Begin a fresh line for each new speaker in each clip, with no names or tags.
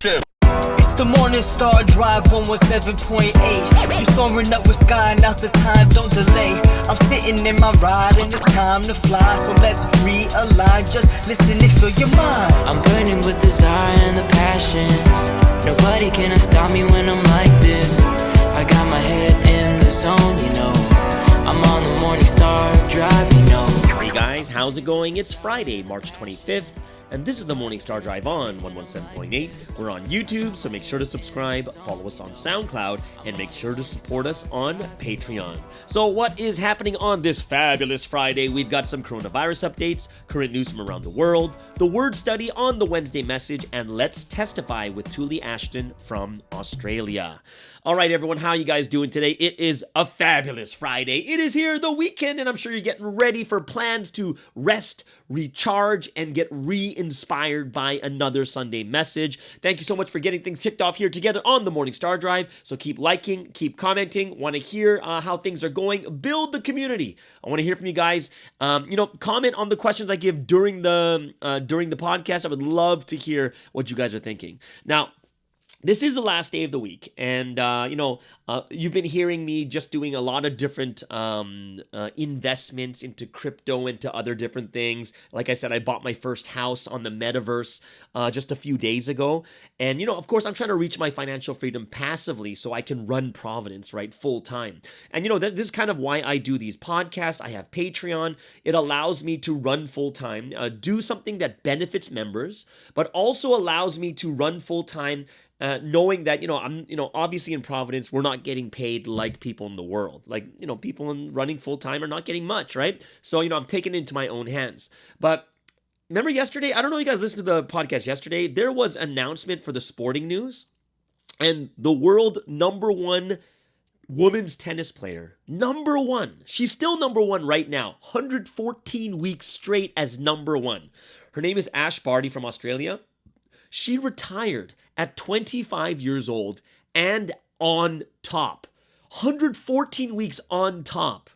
It's the Morning Star Drive 117.8. You soaring up with sky, now's the time, don't delay. I'm sitting in my ride and it's time to fly. So let's realign, just listen and fill your mind.
I'm burning with desire and the passion. Nobody can stop me when I'm like this. I got my head in the zone, you know. I'm on the Morning Star Drive, you know.
Hey guys, how's it going? It's Friday, March 25th. And this is the Morning Star Drive on 117.8. We're on YouTube, so make sure to subscribe, follow us on SoundCloud, and make sure to support us on Patreon. So what is happening on this fabulous Friday? We've got some coronavirus updates, current news from around the world, the word study on the Wednesday message, and let's testify with Julie Ashton from Australia. All right, everyone, how are you guys doing today? It is a fabulous Friday. It is here, the weekend, and I'm sure you're getting ready for plans to rest, recharge, and get re-inspired by another Sunday message. Thank you so much for getting things kicked off here together on the Morning Star Drive. So keep liking, keep commenting, want to hear how things are going, build the community. I want to hear from you guys. Comment on the questions I give during the podcast. I would love to hear what you guys are thinking. Now, this is the last day of the week, and you've been hearing me just doing a lot of different investments into crypto, into other different things. Like I said, I bought my first house on the metaverse just a few days ago, and of course, I'm trying to reach my financial freedom passively so I can run Providence full time. And this is kind of why I do these podcasts. I have Patreon. It allows me to run full time, do something that benefits members, but also allows me to run full time. Knowing that, I'm, obviously in Providence, we're not getting paid like people in the world. Like, people running full time are not getting much, right? So, I'm taking it into my own hands. But remember yesterday, I don't know if you guys listened to the podcast yesterday, there was an announcement for the sporting news, and the world number one women's tennis player, number one, she's still number one right now, 114 weeks straight as number one. Her name is Ash Barty from Australia. She retired at 25 years old and on top. 114 weeks on top.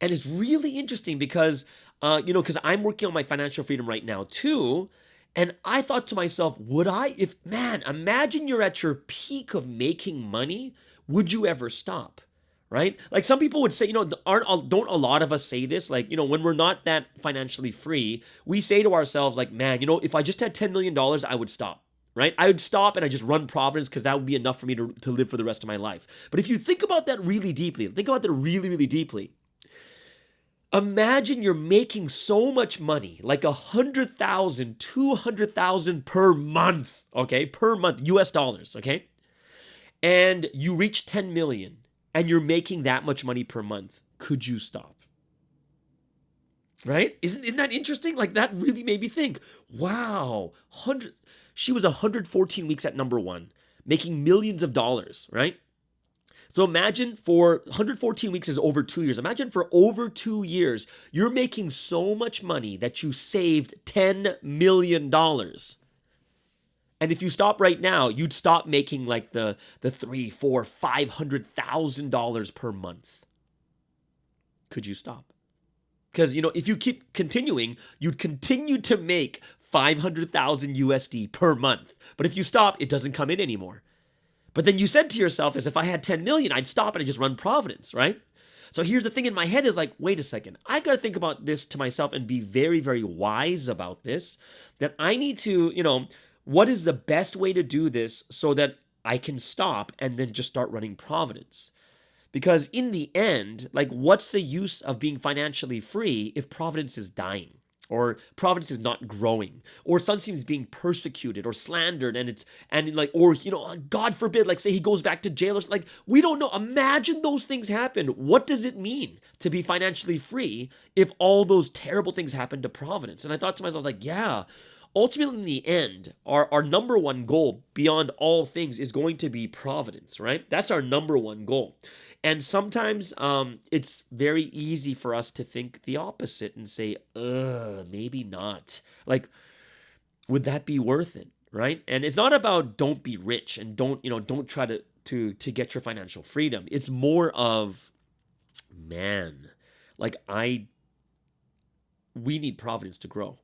And it's really interesting because, because I'm working on my financial freedom right now too. And I thought to myself, imagine you're at your peak of making money. Would you ever stop? Right? Like some people would say, don't a lot of us say this? Like, when we're not that financially free, we say to ourselves like, man, if I just had $10 million, I would stop, right? I would stop and I just run Providence because that would be enough for me to live for the rest of my life. But if you think about that really deeply, really deeply, imagine you're making so much money, like $100,000, $200,000 per month, okay? Per month, US dollars, okay? And you reach 10 million. And you're making that much money per month, could you stop? Right? Isn't that interesting? Like that really made me think, wow, she was 114 weeks at number one, making millions of dollars, right? So imagine for 114 weeks is over 2 years. Imagine for over 2 years, you're making so much money that you saved $10 million. And if you stop right now, you'd stop making like the $300,000, $400,000, $500,000 per month. Could you stop? Because, if you keep continuing, you'd continue to make 500,000 USD per month. But if you stop, it doesn't come in anymore. But then you said to yourself, as if I had 10 million, I'd stop and I'd just run Providence, right? So here's the thing in my head is like, wait a second. I got to think about this to myself and be very, very wise about this. That I need to, what is the best way to do this so that I can stop and then just start running Providence? Because in the end, like what's the use of being financially free if Providence is dying or Providence is not growing or Sunstein is being persecuted or slandered God forbid, like say he goes back to jail or like, we don't know. Imagine those things happen. What does it mean to be financially free if all those terrible things happen to Providence? And I thought to myself like, yeah, ultimately, in the end, our number one goal beyond all things is going to be Providence, right? That's our number one goal. And sometimes it's very easy for us to think the opposite and say, maybe not. Like, would that be worth it, right? And it's not about don't be rich and don't try to get your financial freedom. It's more of, man, like we need Providence to grow.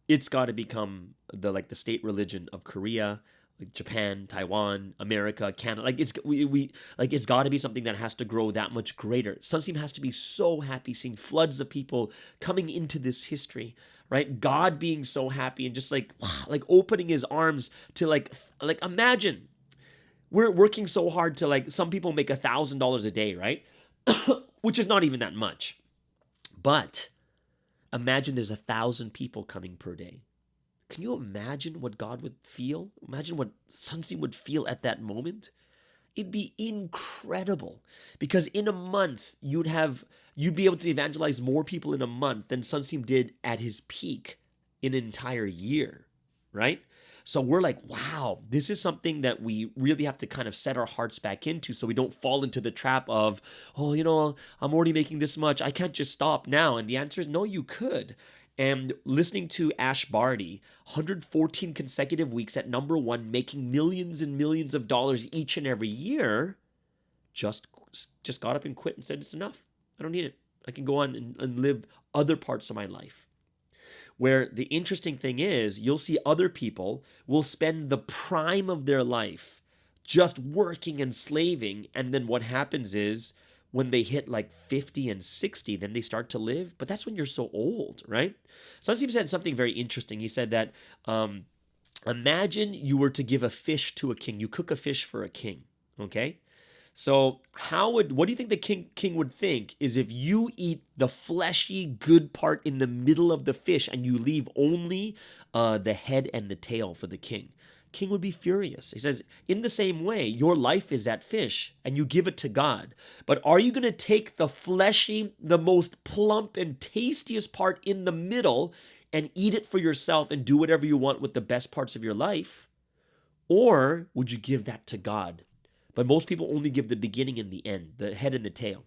It's got to become the state religion of Korea, like Japan, Taiwan, America, Canada. Like it's got to be something that has to grow that much greater. Sunsteam has to be so happy seeing floods of people coming into this history, right? God being so happy and just like opening his arms to like imagine we're working so hard to like some people make $1,000 a day, right? Which is not even that much. But imagine there's 1,000 people coming per day. Can you imagine what God would feel? Imagine what Sunsteam would feel at that moment. It'd be incredible because in a month you'd be able to evangelize more people in a month than Sunsteam did at his peak in an entire year, right? So we're like, wow, this is something that we really have to kind of set our hearts back into so we don't fall into the trap of, oh, I'm already making this much. I can't just stop now. And the answer is no, you could. And listening to Ash Barty, 114 consecutive weeks at number one, making millions and millions of dollars each and every year, just got up and quit and said, it's enough. I don't need it. I can go on and live other parts of my life. Where the interesting thing is, you'll see other people will spend the prime of their life just working and slaving. And then what happens is when they hit like 50 and 60, then they start to live. But that's when you're so old, right? Sunsteam said something very interesting. He said that imagine you were to give a fish to a king. You cook a fish for a king, okay? So what do you think the king would think is if you eat the fleshy good part in the middle of the fish and you leave only the head and the tail for the king? King would be furious. He says, in the same way, your life is that fish and you give it to God. But are you going to take the fleshy, the most plump and tastiest part in the middle and eat it for yourself and do whatever you want with the best parts of your life? Or would you give that to God? But most people only give the beginning and the end, the head and the tail.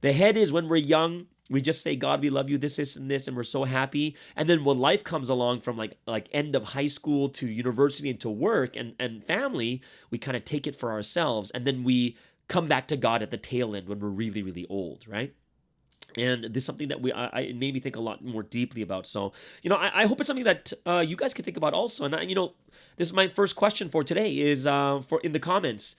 The head is when we're young, we just say, God, we love you, this, and this, and we're so happy. And then when life comes along from like end of high school to university and to work and family, we kind of take it for ourselves. And then we come back to God at the tail end when we're really, really old, right? And this is something that it made me think a lot more deeply about. So, I hope it's something that you guys can think about also. And, this is my first question for today is for in the comments.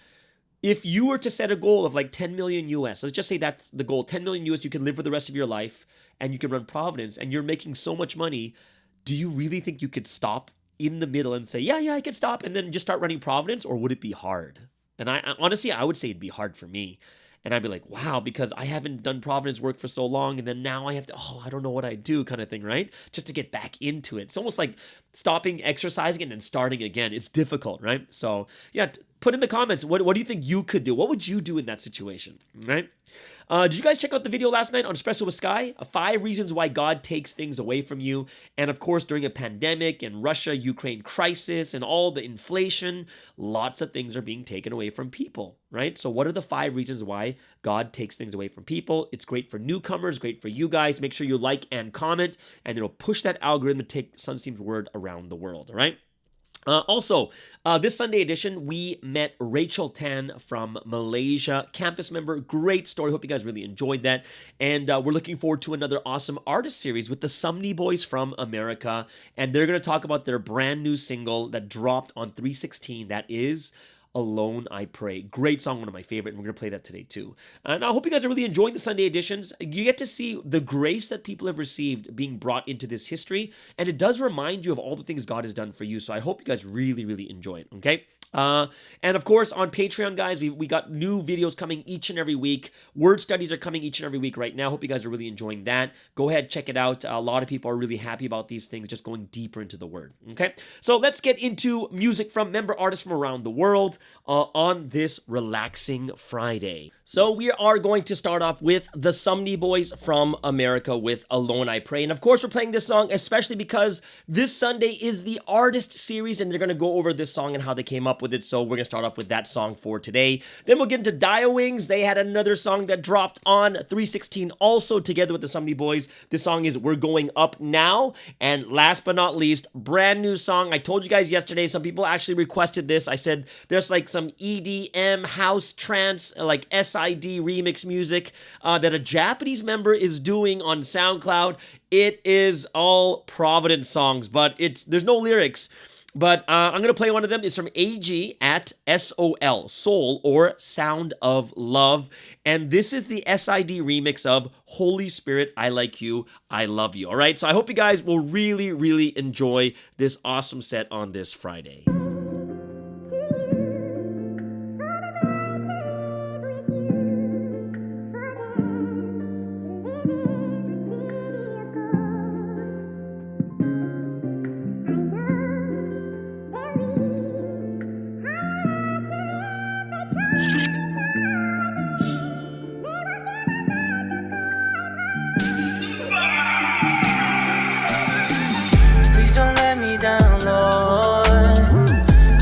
If you were to set a goal of like 10 million US, let's just say that's the goal, 10 million US, you can live for the rest of your life and you can run Providence and you're making so much money, do you really think you could stop in the middle and say, yeah, I could stop and then just start running Providence, or would it be hard? And I honestly, I would say it'd be hard for me. And I'd be like, wow, because I haven't done Providence work for so long. And then now I have to, I don't know what I do kind of thing, right? Just to get back into it. It's almost like stopping exercising and then starting again. It's difficult, right? So yeah, put in the comments, what do you think you could do? What would you do in that situation, right? Did you guys check out the video last night on Espresso with Sky? 5 reasons why God takes things away from you. And of course, during a pandemic and Russia-Ukraine crisis and all the inflation, lots of things are being taken away from people, right? So what are the 5 reasons why God takes things away from people? It's great for newcomers, great for you guys. Make sure you like and comment, and it'll push that algorithm to take Sunsteam's word around the world, all right? Also, this Sunday edition, we met Rachel Tan from Malaysia, campus member. Great story. Hope you guys really enjoyed that. And we're looking forward to another awesome artist series with the Sumney Boys from America. And they're going to talk about their brand new single that dropped on 3/16. That is Alone I Pray. Great song, one of my favorite, and we're going to play that today too. And I hope you guys are really enjoying the Sunday editions. You get to see the grace that people have received being brought into this history, and it does remind you of all the things God has done for you. So I hope you guys really, really enjoy it, okay? And of course, on Patreon, guys, we got new videos coming each and every week. Word studies are coming each and every week right now. Hope you guys are really enjoying that. Go ahead, check it out. A lot of people are really happy about these things, just going deeper into the Word, okay? So let's get into music from member artists from around the world on this relaxing Friday. So we are going to start off with the Sumney Boys from America with Alone I Pray. And of course, we're playing this song especially because this Sunday is the artist series, and they're going to go over this song and how they came up with it. So we're going to start off with that song for today. Then we'll get into Dia Wings. They had another song that dropped on 3/16 also together with the Sumney Boys. This song is We're Going Up Now. And last but not least, brand new song. I told you guys yesterday, some people actually requested this. I said there's like some EDM, house, trance, like SID remix music that a Japanese member is doing on SoundCloud. It is all Providence songs, but there's no lyrics. But I'm going to play one of them. It's from AG at SOL, Soul, or Sound of Love. And this is the SID remix of Holy Spirit, I Like You, I Love You. All right, so I hope you guys will really, really enjoy this awesome set on this Friday.
Please don't let me down, Lord.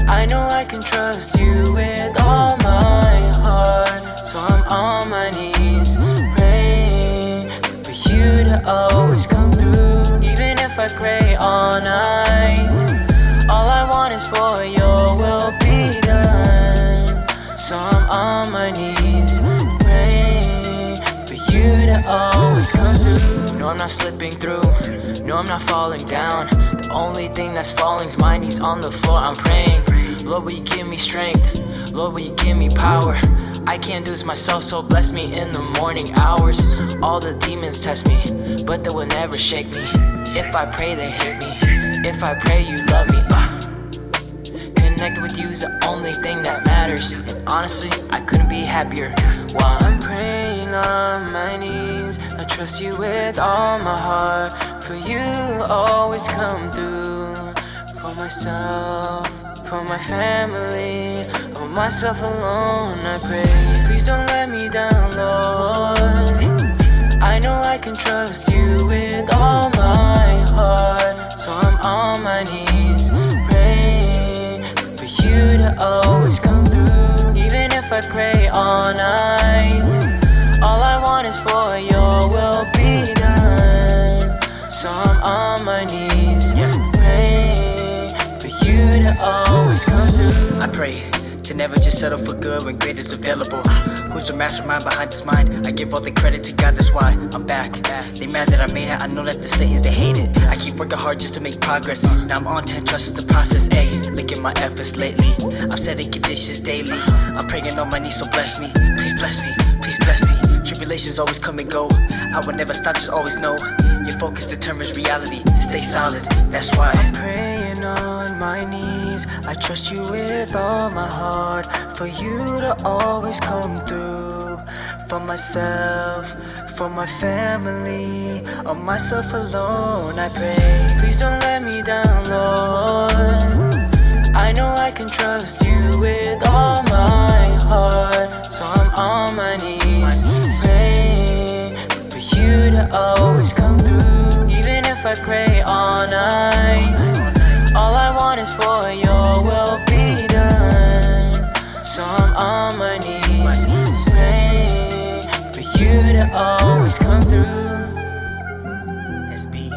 I know I can trust you with all my heart. So I'm on my knees, praying for you to always come through. Even if I pray all night, all I want is for your will be done. So I'm on my knees, praying for you to always come through. No, I'm not slipping through. No, I'm not falling down. The only thing that's falling is my knees on the floor. I'm praying, Lord, will you give me strength? Lord, will you give me power? I can't do this myself, so bless me in the morning hours. All the demons test me, but they will never shake me. If I pray, they hate me. If I pray, you love me. Connected with you is the only thing that matters. And honestly, I couldn't be happier while I'm praying on my knees. I trust you with all my heart. For you always come through. For myself, for my family, for myself alone I pray. Please don't let me down, Lord. I know I can trust you with all my heart. So I'm on my knees, praying for you to always come through. Even if I pray all night, all I want is for your will be done. So I'm on my knees, praying for you to always come through.
I pray to never just settle for good when great is available. Who's the mastermind behind this mind? I give all the credit to God, that's why I'm back. They mad that I made it, I know that the Satans, they hate it. I keep working hard just to make progress. Now I'm on 10, trust is the process, ayy. Look at my efforts lately, I'm setting conditions daily. I'm praying on my knees, so bless me. Please bless me, please bless me. Tribulations always come and go, I will never stop, just always know. Your focus determines reality, stay solid, that's why I'm praying on my knees. I trust you with all my heart. For you to always come through. For myself, for my family, on myself alone I pray.
Please don't let me down, Lord. I know I can trust you with all my heart. So I'm on my knees, praying for you to always come through. Even if I pray all night, all I want is for your will be done. So I'm on my knees, praying for you to always come through.
SB.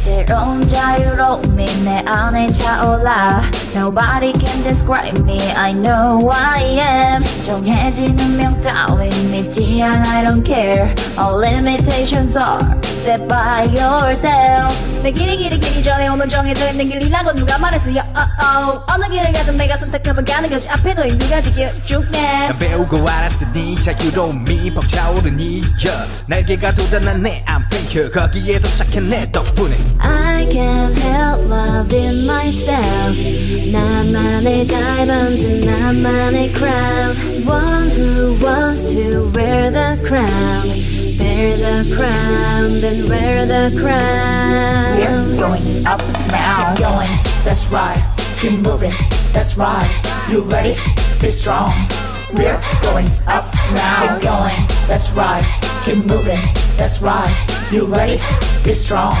새로운 자유로움이 내 안에 차올라. Nobody can describe me, I know who I am. 정해진 운명 따윈 믿지 않아, I don't care. All limitations are set by yourself. 내 길이 전에 오늘 정해져 있는 길이라고 누가 말했어요. 어느 길을 가든 내가 선택하면 가는 거지. 앞에도 이 두 가지 길 쭉 내.
난 배우고 알았으니 자유로움이 벅차오르니 날개가 돋아난 내 I'm here 거기에 도착해 내 덕분에
I can't help loving myself. 나만의 diamonds, 나만의 crown. One who wants to wear the crown. Wear the crown, then wear the crown.
We're going up now. Keep going, that's right. Keep moving, that's right. You ready? Be strong. We're going up now. Keep going, that's right. Keep moving, that's right. You ready? Be strong.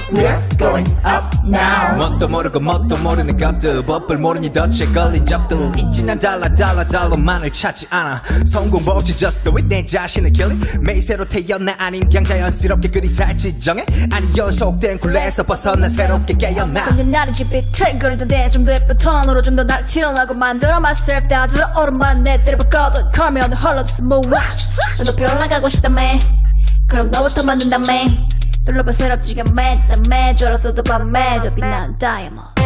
We're going up now.
뭣도 모르고 뭣도 모르는 것들 법을 모르니 덫에 걸린 적들 있지 난 달러만을 찾지 않아 성공 법지 just do it 내 자신을 killing 매일 새로 태어나 아닌 그냥 자연스럽게 그리 살지 정해 아니 연속된 굴레에서 벗어나 새롭게 깨어나
근데 나는 집이 트랙거리던데 좀 더 예쁜 톤으로 좀 더 날 튀어나고 만들어 myself 다 들어오른 말은 내 때를 바꿔도 걸면 헐러졌어 뭐야 너도 별나가고 싶다며 그럼 너부터 만든다며 눌러봐 새롭지게 매다매 졸았어도 밤에 더 빛나는 다이아몬드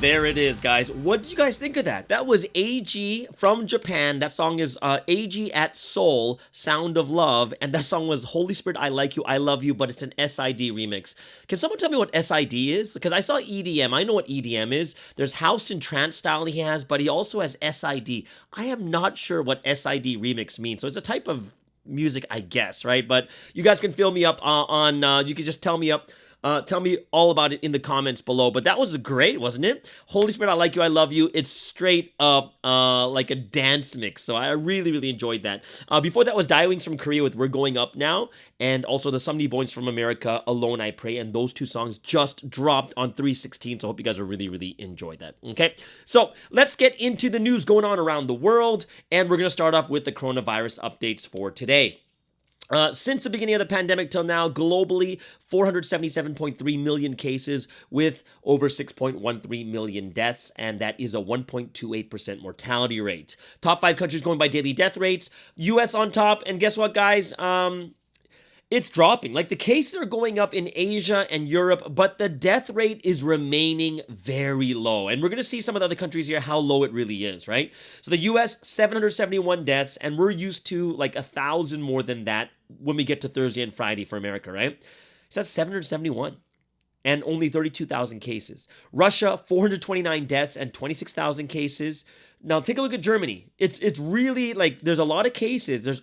There it is, guys. What did you guys think of that? That was AG from Japan. That song is AG at Seoul, Sound of Love. And that song was Holy Spirit, I Like You, I Love You, but it's an SID remix. Can someone tell me what SID is? Because I saw EDM. I know what EDM is. There's house and trance style he has, but he also has SID. I am not sure what SID remix means. So it's a type of music, I guess, right? But you guys can fill me up you can just tell me all about it in the comments below. But that was great, wasn't it? Holy Spirit, I Like You, I Love You. It's straight up like a dance mix. So I really, really enjoyed that. Before that was Diewings from Korea with We're Going Up Now. And also the Somebody Boys from America, Alone I Pray. And those two songs just dropped on 3/16. So I hope you guys are really, really enjoyed that. Okay, so let's get into the news going on around the world. And we're going to start off with the coronavirus updates for today. Since the beginning of the pandemic till now, globally, 477.3 million cases with over 6.13 million deaths, and that is a 1.28% mortality rate. Top 5 countries going by daily death rates. US on top, and guess what, guys? It's dropping. Like, the cases are going up in Asia and Europe, but the death rate is remaining very low. And we're going to see some of the other countries here, how low it really is, right? So the US, 771 deaths, and we're used to like 1,000 more than that when we get to Thursday and Friday for America, right? So that's 771 and only 32,000 cases. Russia, 429 deaths and 26,000 cases. Now take a look at Germany. It's really like there's a lot of cases. There's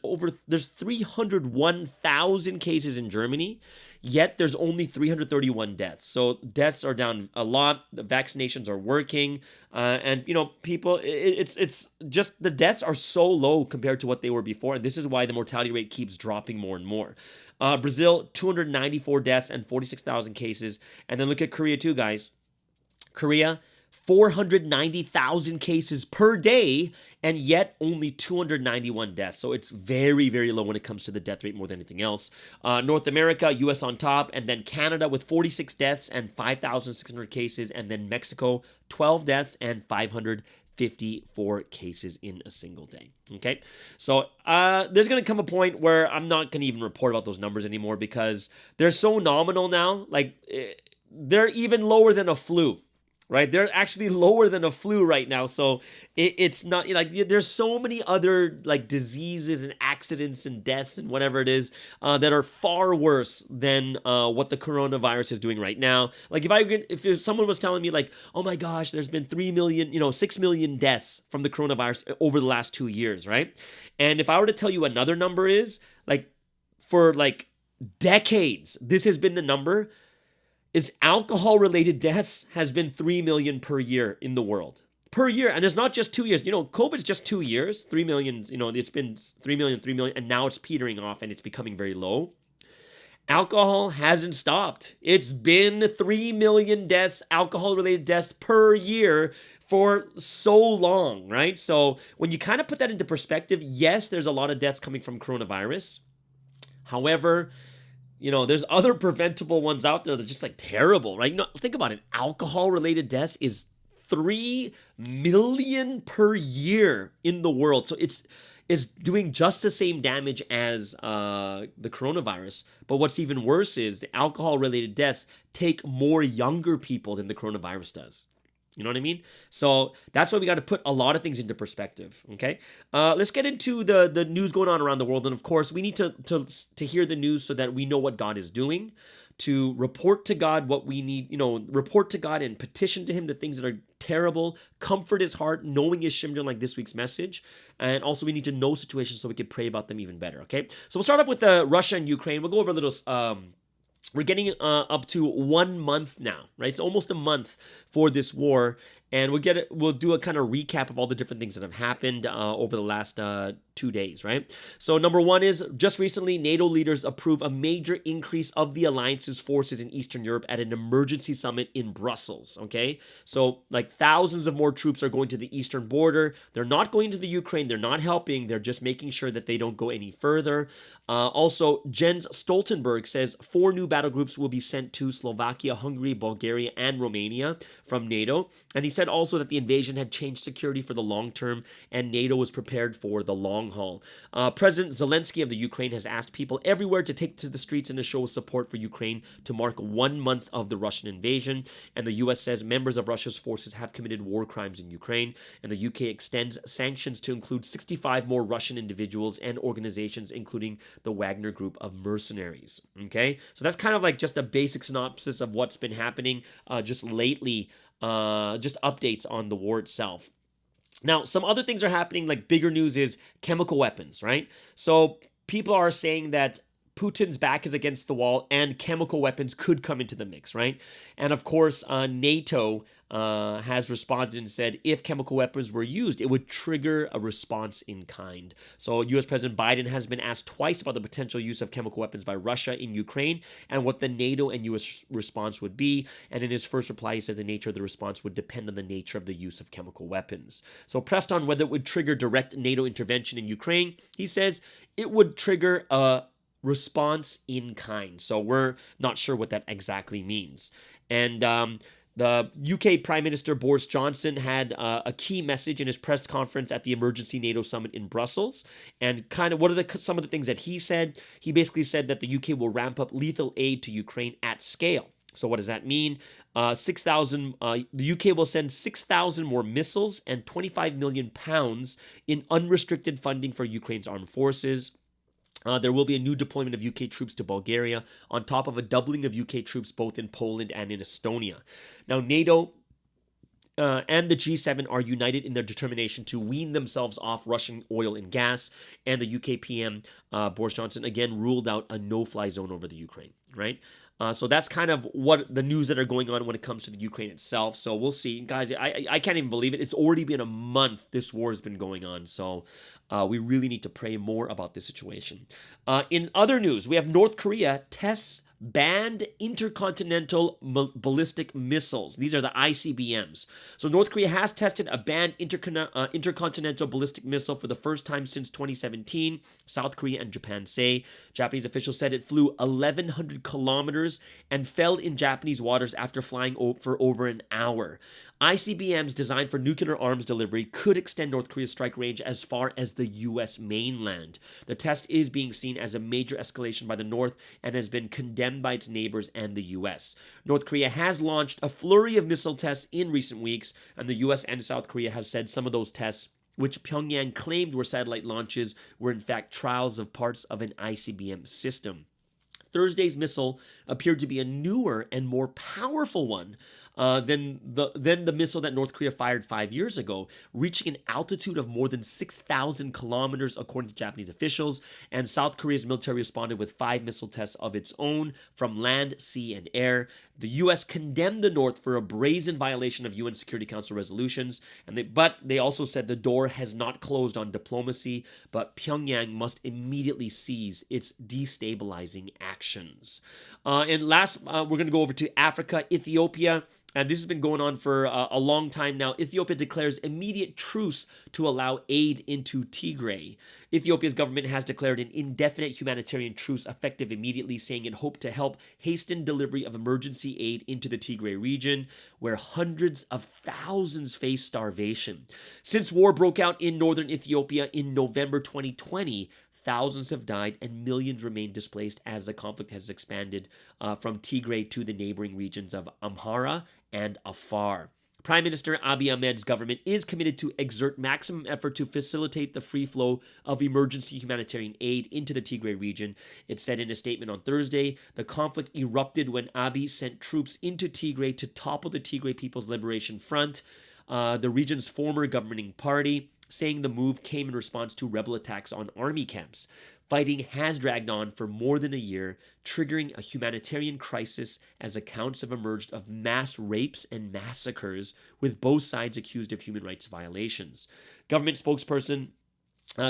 301,000 cases in Germany, yet there's only 331 deaths. So deaths are down a lot. The vaccinations are working, and people. It's just the deaths are so low compared to what they were before, and this is why the mortality rate keeps dropping more and more. Brazil, 294 deaths and 46,000 cases, and then look at Korea too, guys. Korea, 490,000 cases per day, and yet only 291 deaths. So it's very, very low when it comes to the death rate more than anything else. North America, US on top, and then Canada with 46 deaths and 5,600 cases, and then Mexico, 12 deaths and 554 cases in a single day. Okay, so there's going to come a point where I'm not going to even report about those numbers anymore because they're so nominal now. Like, they're even lower than a flu. Right, they're actually lower than a flu right now, so it's not like there's so many other like diseases and accidents and deaths and whatever it is that are far worse than what the coronavirus is doing right now. Like if someone was telling me like, oh my gosh, there's been 6 million deaths from the coronavirus over the last 2 years, right? And if I were to tell you another number is like for like decades, this has been the number. It's alcohol-related deaths has been 3 million per year in the world. Per year, and it's not just 2 years. COVID's just 2 years, 3 million, it's been 3 million, and now it's petering off and it's becoming very low. Alcohol hasn't stopped. It's been 3 million deaths, alcohol-related deaths per year for so long, right? So when you kind of put that into perspective, yes, there's a lot of deaths coming from coronavirus. However, there's other preventable ones out there that are just like terrible, right? Think about it. Alcohol-related deaths is 3 million per year in the world. So it's doing just the same damage as the coronavirus. But what's even worse is the alcohol-related deaths take more younger people than the coronavirus does. You know what I mean? So that's why we got to put a lot of things into perspective, okay? Let's get into the news going on around the world. And of course, we need to hear the news so that we know what God is doing, to report to God what we need, report to God and petition to Him the things that are terrible, comfort His heart, knowing His Shimon, like this week's message. And also we need to know situations so we can pray about them even better, okay? So we'll start off with Russia and Ukraine. We'll go over a little... We're getting up to 1 month now, right? It's almost a month for this war, and we'll do a kind of recap of all the different things that have happened over the last 2 days, right? So number one is just recently, NATO leaders approve a major increase of the alliance's forces in Eastern Europe at an emergency summit in Brussels, okay? So like thousands of more troops are going to the eastern border. They're not going to the Ukraine. They're not helping. They're just making sure that they don't go any further. Also, Jens Stoltenberg says 4 new battle groups will be sent to Slovakia, Hungary, Bulgaria, and Romania from NATO. And he said also that the invasion had changed security for the long term and NATO was prepared for the long haul. President Zelensky of the Ukraine has asked people everywhere to take to the streets in a show of support for Ukraine to mark 1 month of the Russian invasion. And the US says members of Russia's forces have committed war crimes in Ukraine. And the UK extends sanctions to include 65 more Russian individuals and organizations, including the Wagner Group of mercenaries. Okay, so that's kind of like just a basic synopsis of what's been happening just lately, just updates on the war itself. Now, some other things are happening, like bigger news is chemical weapons, right? So people are saying that Putin's back is against the wall and chemical weapons could come into the mix, right? And of course, NATO has responded and said if chemical weapons were used, it would trigger a response in kind. So US President Biden has been asked twice about the potential use of chemical weapons by Russia in Ukraine and what the NATO and US response would be. And in his first reply, he says the nature of the response would depend on the nature of the use of chemical weapons. So pressed on whether it would trigger direct NATO intervention in Ukraine, he says it would trigger a response in kind. So we're not sure what that exactly means. And the UK Prime Minister Boris Johnson had a key message in his press conference at the Emergency NATO Summit in Brussels. And kind of what are some of the things that he said? He basically said that the UK will ramp up lethal aid to Ukraine at scale. So what does that mean? 6,000. The UK will send 6,000 more missiles and 25 million pounds in unrestricted funding for Ukraine's armed forces. There will be a new deployment of UK troops to Bulgaria, on top of a doubling of UK troops both in Poland and in Estonia. Now, NATO and the G7 are united in their determination to wean themselves off Russian oil and gas. And the UK PM, Boris Johnson, again ruled out a no-fly zone over the Ukraine, right? So that's kind of what the news that are going on when it comes to the Ukraine itself. So we'll see. Guys, I can't even believe it. It's already been a month this war has been going on. So we really need to pray more about this situation. In other news, we have North Korea tests banned intercontinental ballistic missiles. These are the ICBMs. So North Korea has tested a banned intercontinental ballistic missile for the first time since 2017. South Korea and Japan say. Japanese officials said it flew 1,100 kilometers and fell in Japanese waters after flying for over an hour. ICBMs designed for nuclear arms delivery could extend North Korea's strike range as far as the U.S. mainland. The test is being seen as a major escalation by the North and has been condemned by its neighbors and the U.S. North Korea has launched a flurry of missile tests in recent weeks, and the U.S. and South Korea have said some of those tests, which Pyongyang claimed were satellite launches, were in fact trials of parts of an ICBM system. Thursday's missile appeared to be a newer and more powerful one than the missile that North Korea fired 5 years ago, reaching an altitude of more than 6,000 kilometers, according to Japanese officials. And South Korea's military responded with 5 missile tests of its own from land, sea, and air. The U.S. condemned the North for a brazen violation of UN Security Council resolutions, but they also said the door has not closed on diplomacy, but Pyongyang must immediately cease its destabilizing actions. And last, we're going to go over to Africa, Ethiopia. And this has been going on for a long time now. Ethiopia declares immediate truce to allow aid into Tigray. Ethiopia's government has declared an indefinite humanitarian truce effective immediately, saying it hoped to help hasten delivery of emergency aid into the Tigray region, where hundreds of thousands face starvation. Since war broke out in northern Ethiopia in November 2020, thousands have died and millions remain displaced as the conflict has expanded from Tigray to the neighboring regions of Amhara and Afar. Prime Minister Abiy Ahmed's government is committed to exert maximum effort to facilitate the free flow of emergency humanitarian aid into the Tigray region. It said in a statement on Thursday, the conflict erupted when Abiy sent troops into Tigray to topple the Tigray People's Liberation Front, the region's former governing party, saying the move came in response to rebel attacks on army camps. Fighting has dragged on for more than a year, triggering a humanitarian crisis as accounts have emerged of mass rapes and massacres, with both sides accused of human rights violations. Government spokesperson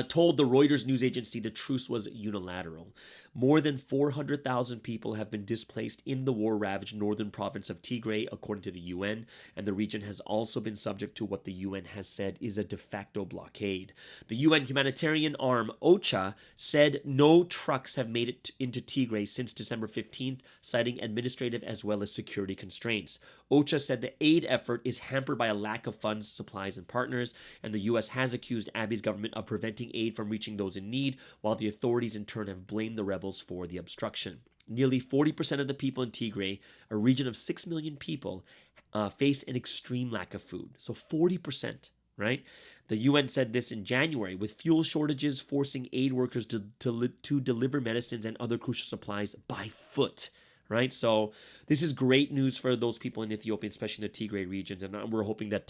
told the Reuters news agency the truce was unilateral. More than 400,000 people have been displaced in the war-ravaged northern province of Tigray, according to the UN, and the region has also been subject to what the UN has said is a de facto blockade. The UN humanitarian arm, OCHA, said no trucks have made it into Tigray since December 15th, citing administrative as well as security constraints. OCHA said the aid effort is hampered by a lack of funds, supplies, and partners, and the U.S. has accused Abiy's government of preventing aid from reaching those in need, while the authorities in turn have blamed the rebels for the obstruction. Nearly 40% of the people in Tigray, a region of 6 million people, face an extreme lack of food. So 40%, right? The UN said this in January, with fuel shortages forcing aid workers to deliver medicines and other crucial supplies by foot. Right, so this is great news for those people in Ethiopia, especially in the Tigray regions, and we're hoping that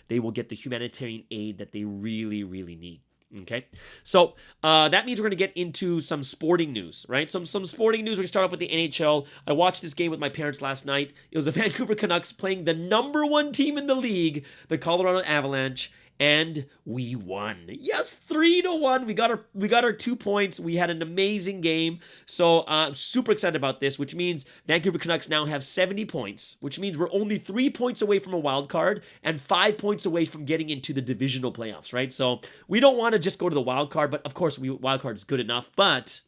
they will get the humanitarian aid that they really, really need. Okay, so that means we're going to get into some sporting news, right? Some sporting news. We're going to start off with the NHL. I watched this game with my parents last night. It was the Vancouver Canucks playing the number 1 team in the league, the Colorado Avalanche, and we won. Yes, 3-1. We got our 2 points. We had an amazing game. So I'm super excited about this, which means Vancouver Canucks now have 70 points, which means we're only 3 points away from a wild card and 5 points away from getting into the divisional playoffs, right? So we don't want to just go to the wild card, but of course wild card is good enough, but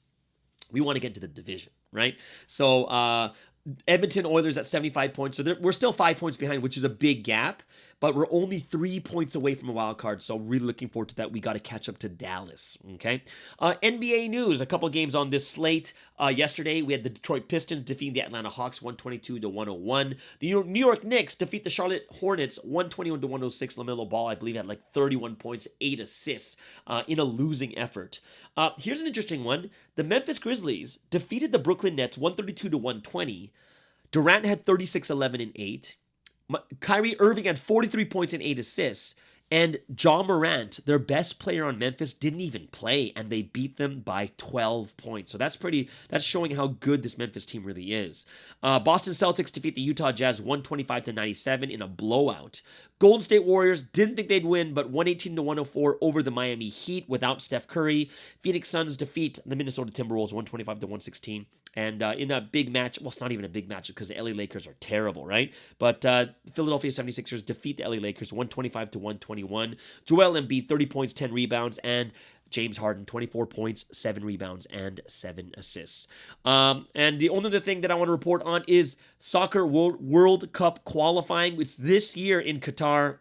We want to get into the division, right? So Edmonton Oilers at 75 points. So we're still 5 points behind, which is a big gap, but we're only 3 points away from a wild card. So really looking forward to that. We got to catch up to Dallas, okay? NBA news, a couple games on this slate. Yesterday, we had the Detroit Pistons defeating the Atlanta Hawks 122-101. The New York Knicks defeat the Charlotte Hornets 121-106. LaMelo Ball, I believe, had like 31 points, 8 assists in a losing effort. Here's an interesting one. The Memphis Grizzlies defeated the Brooklyn Nets 132-120. Durant had 36, 11, and 8. Kyrie Irving had 43 points and 8 assists. And Ja Morant, their best player on Memphis, didn't even play, and they beat them by 12 points. So that's showing how good this Memphis team really is. Boston Celtics defeat the Utah Jazz 125-97 in a blowout. Golden State Warriors didn't think they'd win, but 118-104 over the Miami Heat without Steph Curry. Phoenix Suns defeat the Minnesota Timberwolves 125-116. And in a big match, well, it's not even a big match because the LA Lakers are terrible, right? But Philadelphia 76ers defeat the LA Lakers 125-121. Joel Embiid, 30 points, 10 rebounds, and James Harden, 24 points, 7 rebounds, and 7 assists. And the only other thing that I want to report on is Soccer World Cup qualifying. It's this year in Qatar.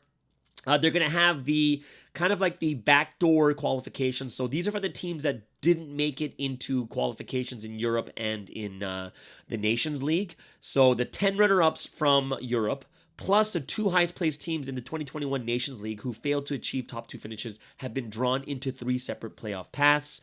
They're going to have the kind of like the backdoor qualifications. So these are for the teams that didn't make it into qualifications in Europe and in the Nations League. So the 10 runner-ups from Europe, plus the 2 highest placed teams in the 2021 Nations League who failed to achieve top 2 finishes, have been drawn into 3 separate playoff paths.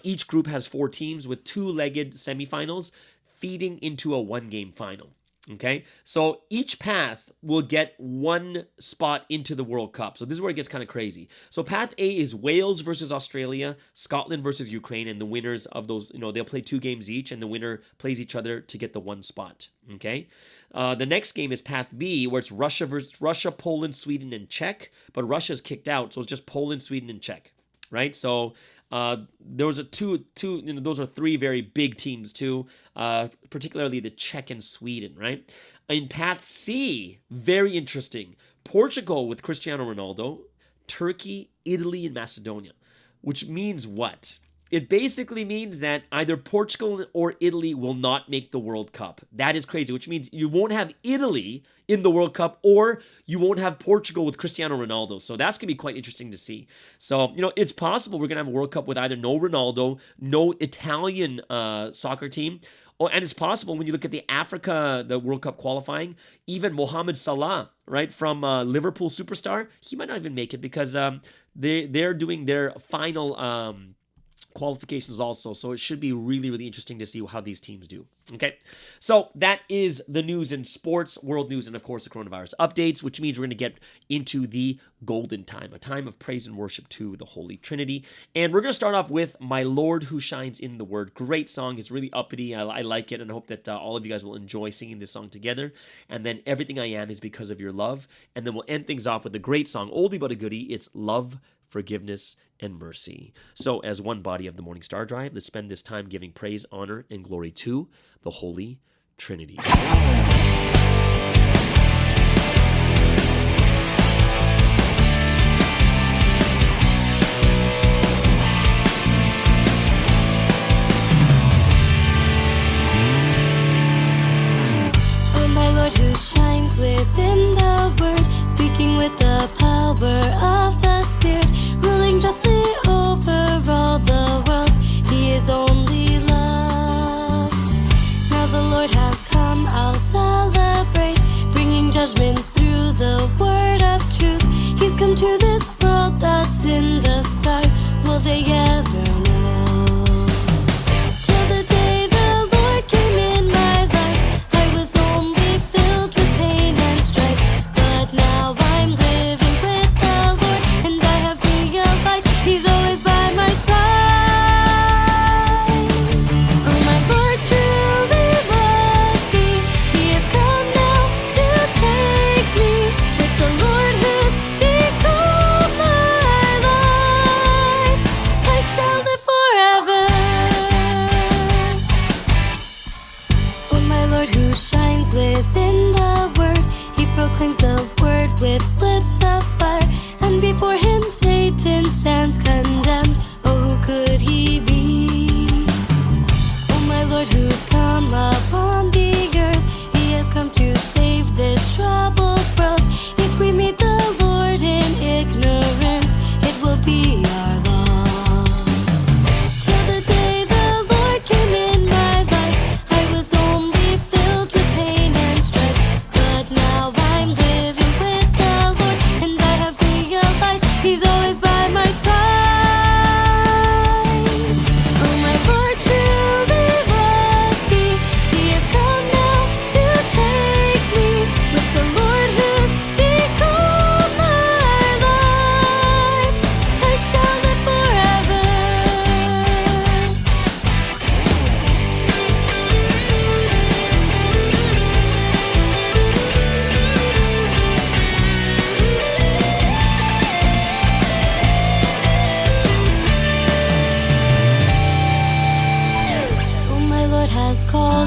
Each group has 4 teams with 2-legged semifinals feeding into a 1-game final. Okay, so each path will get 1 spot into the World Cup. So this is where it gets kind of crazy. So path A is Wales versus Australia, Scotland versus Ukraine, and the winners of those, they'll play 2 games each, and the winner plays each other to get the 1 spot. Okay, the next game is path B, where it's Russia versus Russia, Poland, Sweden, and Czech, but Russia's kicked out, so it's just Poland, Sweden, and Czech. Right, so those are those are 3 very big teams too, particularly the Czech and Sweden. Right, in Path C, very interesting. Portugal with Cristiano Ronaldo, Turkey, Italy, and Macedonia, which means what? It basically means that either Portugal or Italy will not make the World Cup. That is crazy, which means you won't have Italy in the World Cup, or you won't have Portugal with Cristiano Ronaldo. So that's going to be quite interesting to see. So, it's possible we're going to have a World Cup with either no Ronaldo, no Italian soccer team, and it's possible when you look at the World Cup qualifying, even Mohamed Salah, right, from Liverpool superstar, he might not even make it because they're doing their final qualifications also, so it should be really, really interesting to see how these teams do. Okay, so that is the news in sports, world news, and of course the coronavirus updates, which means we're going to get into the golden time, a time of praise and worship to the Holy Trinity. And we're going to start off with My Lord Who Shines in the Word. Great song. It's really uppity. I like it, and I hope that all of you guys will enjoy singing this song together. And then Everything I Am Is Because of Your Love. And then we'll end things off with a great song, oldie but a goodie. It's Love, Forgiveness, and Mercy. So as one body of the Morning Star Drive, let's spend this time giving praise, honor, and glory to the Holy Trinity.
Oh my Lord, who shines within the Word, speaking with the power of the Spirit, ruling justly over all the world. He is only love. Now the Lord has come, I'll celebrate, bringing judgment through the word of truth. He's come to this world that's in the sky. Will they ever know? Till the day the Lord came in my life, I was only filled with pain and strife. But now I'm living with the Lord, and I have realized He's always by my side. Oh, my Lord truly loves me. He has come now to take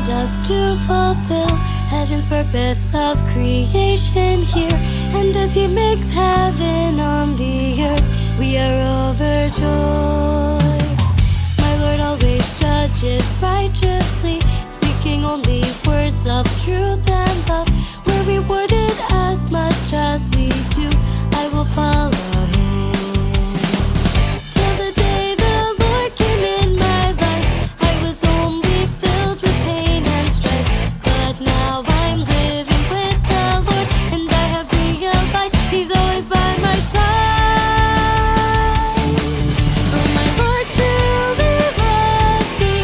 us to fulfill heaven's purpose of creation here. And as He makes heaven on the earth, we are overjoyed. My Lord always judges righteously, speaking only words of truth and love. We're rewarded as much as we do. I will follow Him. Till the day the Lord came in my life, I was only filled with pain and strife. But now I'm living with the Lord, and I have realized He's always by my side. Oh, my Lord truly loves me.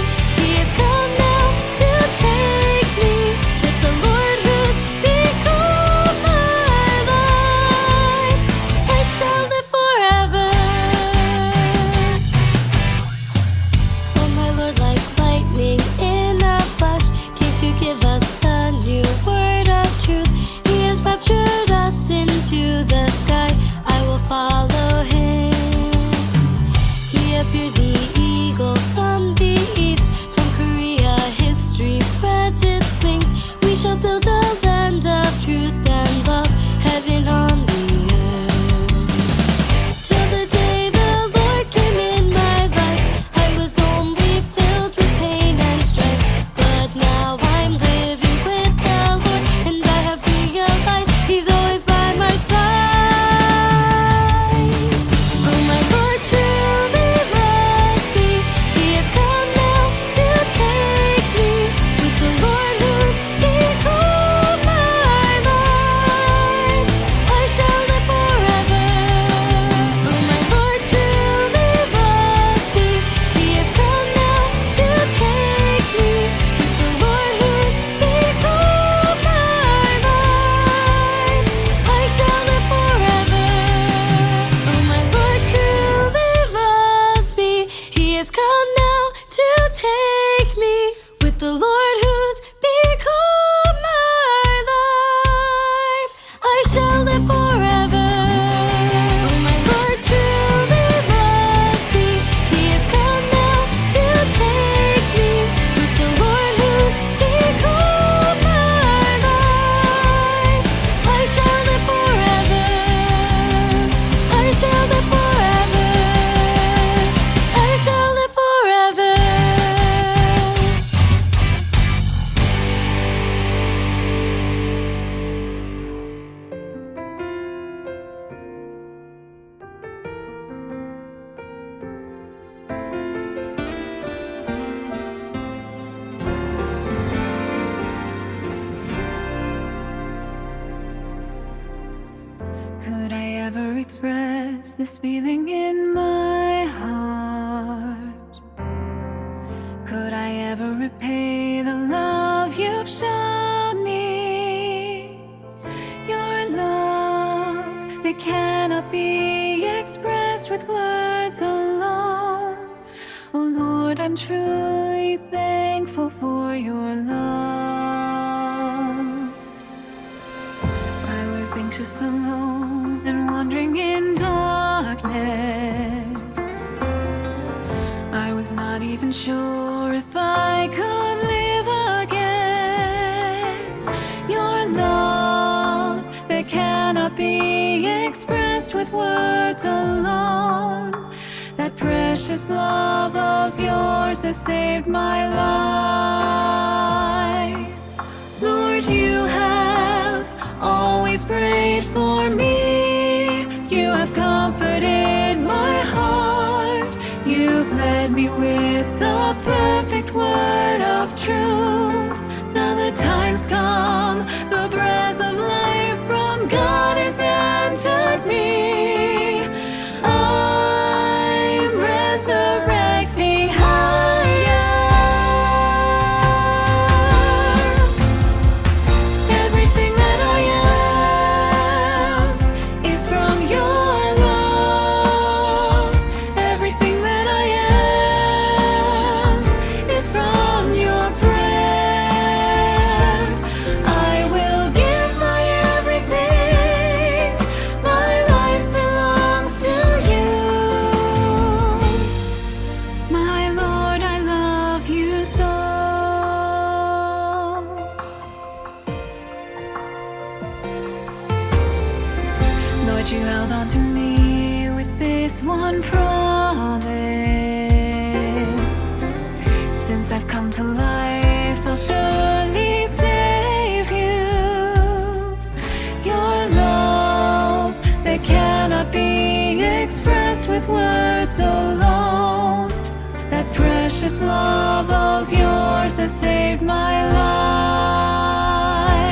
He has come now to take me. With the Lord who's become my life, I shall live forever. Oh, my Lord, like lightning in a flash, came to give us the new word of truth. He has raptured us into the sky. I will follow Him. He appeared the eagle from the east. From Korea, history spreads its wings. We shall build a land of truth and love, heaven on the earth. Till the day the Lord came in my life, I was only filled with pain and strife. But now I'm living with the Lord, and I have realized He's always by my side. Oh, my Lord truly loves me. He has come now to take me. With the Lord who's become my life, I shall live forever. Oh, my Lord truly loves me. He has come now to take me. With the Lord who's become my life, I shall live forever. Oh, my Lord truly loves me. He has come now to take me. With the Lord who's become my life, I shall live forever. Oh, my Lord truly loves me. He has come now to take me. With the Lord who's become my life, I shall live forever. I shall live forever. I shall live forever.
Could I ever express this feeling in my heart? Could I ever repay the love you've shown me? Your love that cannot be expressed with words alone. Oh Lord, I'm truly thankful for your love. I was anxious, alone, and wandering in darkness. I was not even sure if I could live again. Your love that cannot be expressed with words alone. That precious love of yours has saved my life. Lord, you have always prayed for me. You have comforted my heart. You've led me with the perfect word of truth. Now the time's come, the breath of life from God has entered me. I'm resurrecting higher. Everything that I am is from your love. Everything that I am is from your prayer. I will this one promise. Since I've come to life, I'll surely save you. Your love that cannot be expressed with words alone. That precious love of yours has saved my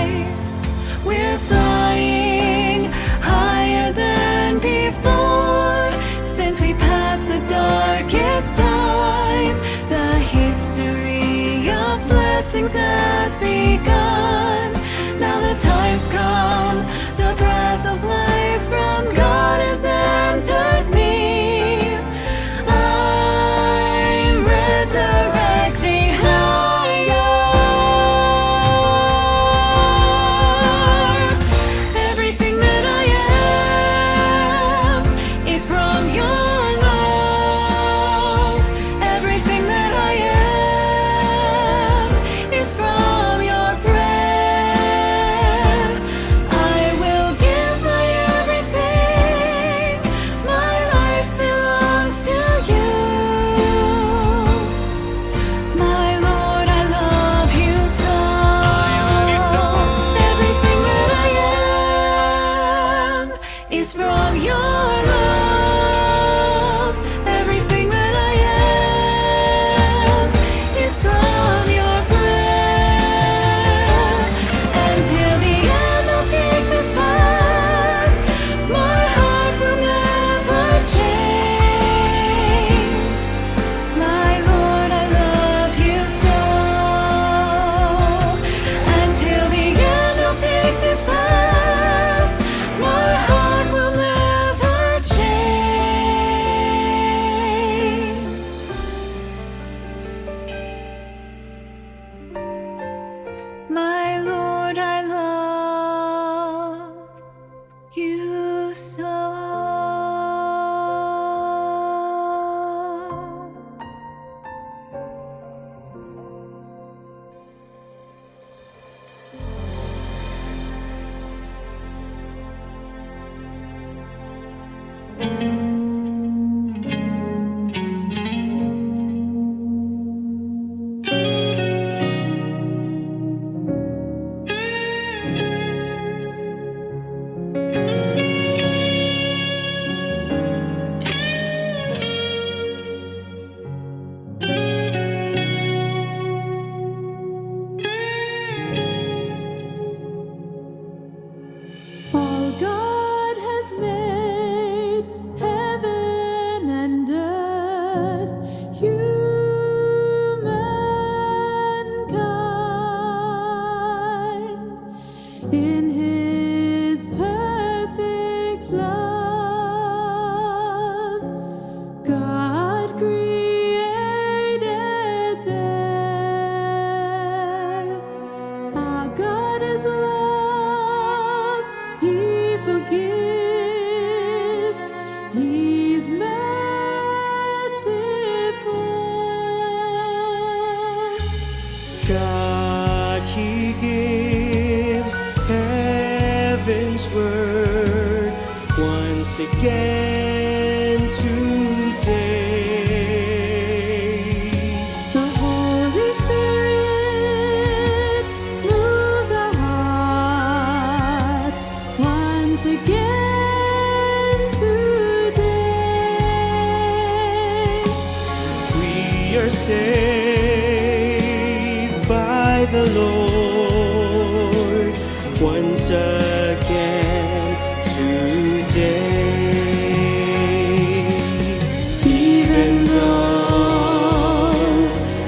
life. We're flying higher than before. Since we passed the darkest time, the history of blessings has begun. Now the time's come, the breath of life from God has entered me. I'm resurrecting higher. Everything that I am is from your love. Everything that I am is from your breath. I will give my everything. My life belongs to you. My Lord, I love you so. Everything that I am is from your love. Everything that I am is from your breath. Until the end, I'll take this path. My heart will never change. My Lord, I love you so. Until the end, I'll take this path. My heart will never change. My Lord, I love you so.
All God has made, heaven and earth, humankind, in His perfect love, God created them. Our God is love. He forgives. He's merciful.
God, He gives heaven's word once again today.
The Holy Spirit moves our hearts once again today.
We are saved by the Lord once again today. Even though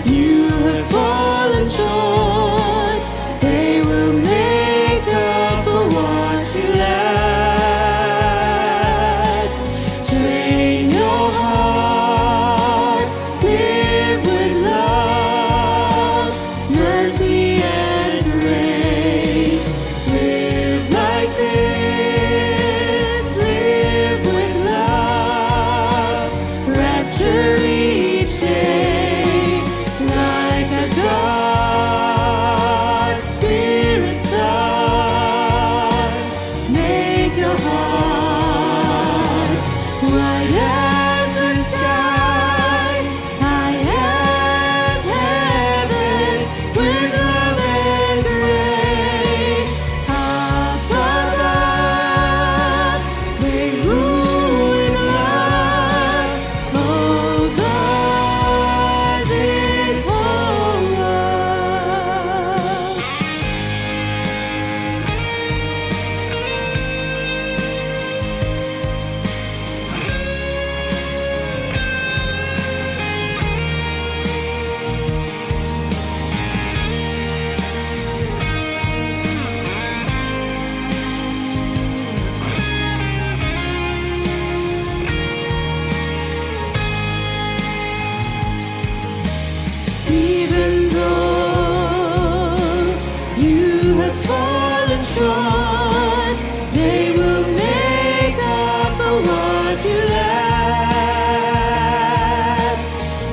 you have fallen short, they will make up for what you lack. Train your heart, live with love. short, they will make up for what you lack.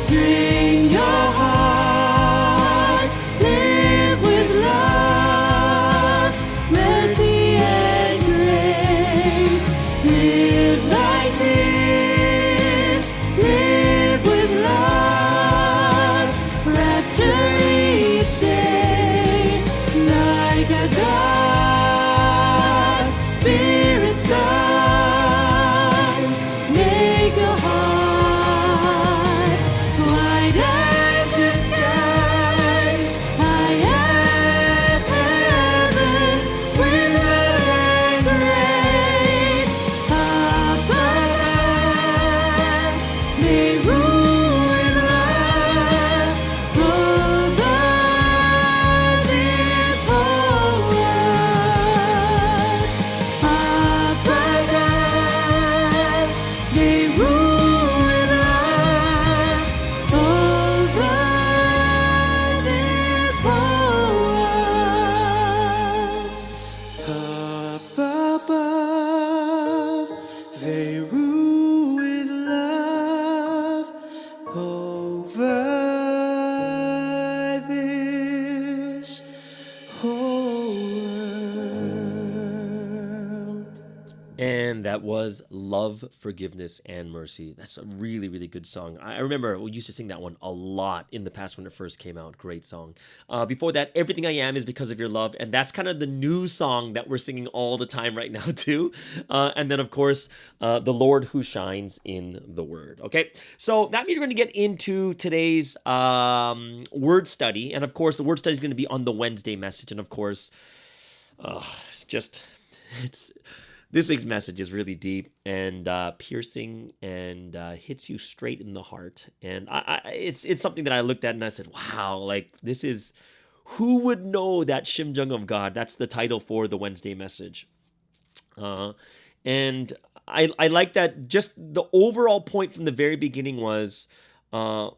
Train your heart, live with love, mercy and grace. Live like this, live with love, rapture each day, like a God, Spirit Son, make a heart wide as the skies, high as heaven, with love and grace. Up above, they rule with love over this whole world. Up above, they rule with love over this whole world. Up above, they rule with love over this whole world.
And that was Love, Forgiveness, and Mercy. That's a really, really good song. I remember we used to sing that one a lot in the past when it first came out. Great song. Before that, Everything I Am is Because of Your Love. And that's kind of the new song that we're singing all the time right now, too. And then, of course, The Lord Who Shines in the Word. Okay, so that means we're going to get into today's word study. And, of course, the word study is going to be on the Wednesday message. And, of course, it's this week's message is really deep and piercing and hits you straight in the heart. And it's something that I looked at and I said, wow, like this is, who would know that Shimjung of God? That's the title for the Wednesday message. And I like that just the overall point from the very beginning was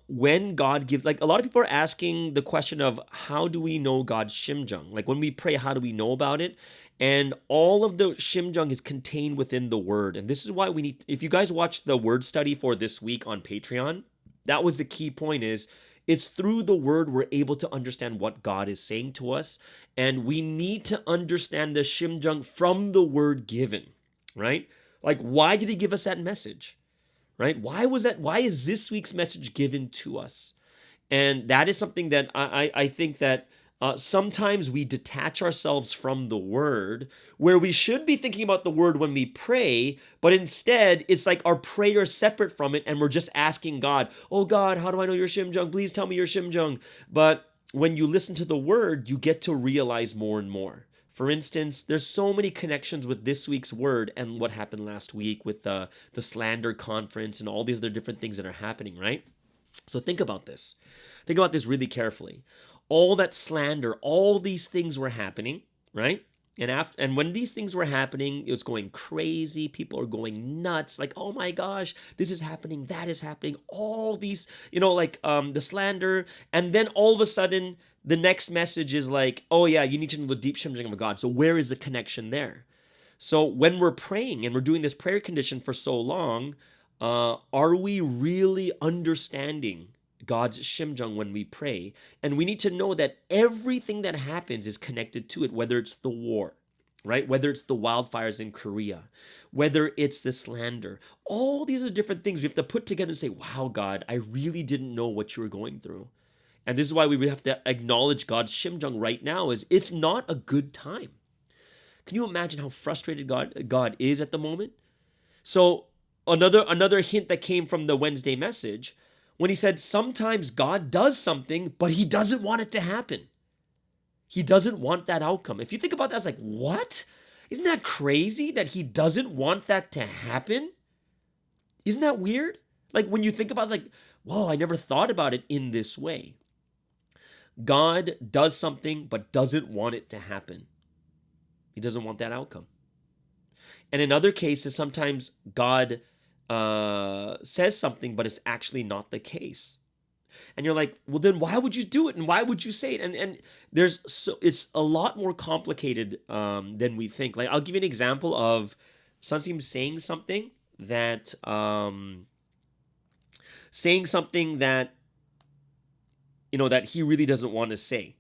when God gives, like a lot of people are asking the question of how do we know God's Shimjung? Like when we pray, how do we know about it? And all of the Shimjung is contained within the word. And this is why we need, if you guys watched the word study for this week on Patreon, that was the key point is it's through the word we're able to understand what God is saying to us. And we need to understand the Shimjung from the word given, right? Like, why did he give us that message, right? Why was that? Why is this week's message given to us? And that is something that I think that sometimes we detach ourselves from the word where we should be thinking about the word when we pray, but instead it's like our prayer is separate from it and we're just asking God, oh God, how do I know your Shimjung? Please tell me your Shimjung. But when you listen to the word, you get to realize more and more. For instance, there's so many connections with this week's word and what happened last week with the slander conference and all these other different things that are happening, right? So think about this. Think about this really carefully. All that slander, all these things were happening, right? And when these things were happening, it was going crazy. People are going nuts. Like, oh my gosh, this is happening, that is happening. All these, the slander. And then all of a sudden, the next message is like, oh yeah, you need to know the deep Shimjung of God. So where is the connection there? So when we're praying and we're doing this prayer condition for so long, are we really understanding God's Shimjung when we pray? And we need to know that everything that happens is connected to it, whether it's the war, right? Whether it's the wildfires in Korea, whether it's the slander. All these are different things we have to put together and say, wow, God, I really didn't know what you were going through. And this is why we have to acknowledge God's Shimjung right now is it's not a good time. Can you imagine how frustrated God is at the moment? So another hint that came from the Wednesday message when he said sometimes God does something, but he doesn't want it to happen. He doesn't want that outcome. If you think about that, it's like, what? Isn't that crazy that he doesn't want that to happen? Isn't that weird? Like when you think about it, like, whoa, I never thought about it in this way. God does something, but doesn't want it to happen. He doesn't want that outcome. And in other cases, sometimes God says something, but it's actually not the case. And you're like, well, then why would you do it? And why would you say it? And it's a lot more complicated than we think. Like, I'll give you an example of Sunsim saying something that, that he really doesn't want to say.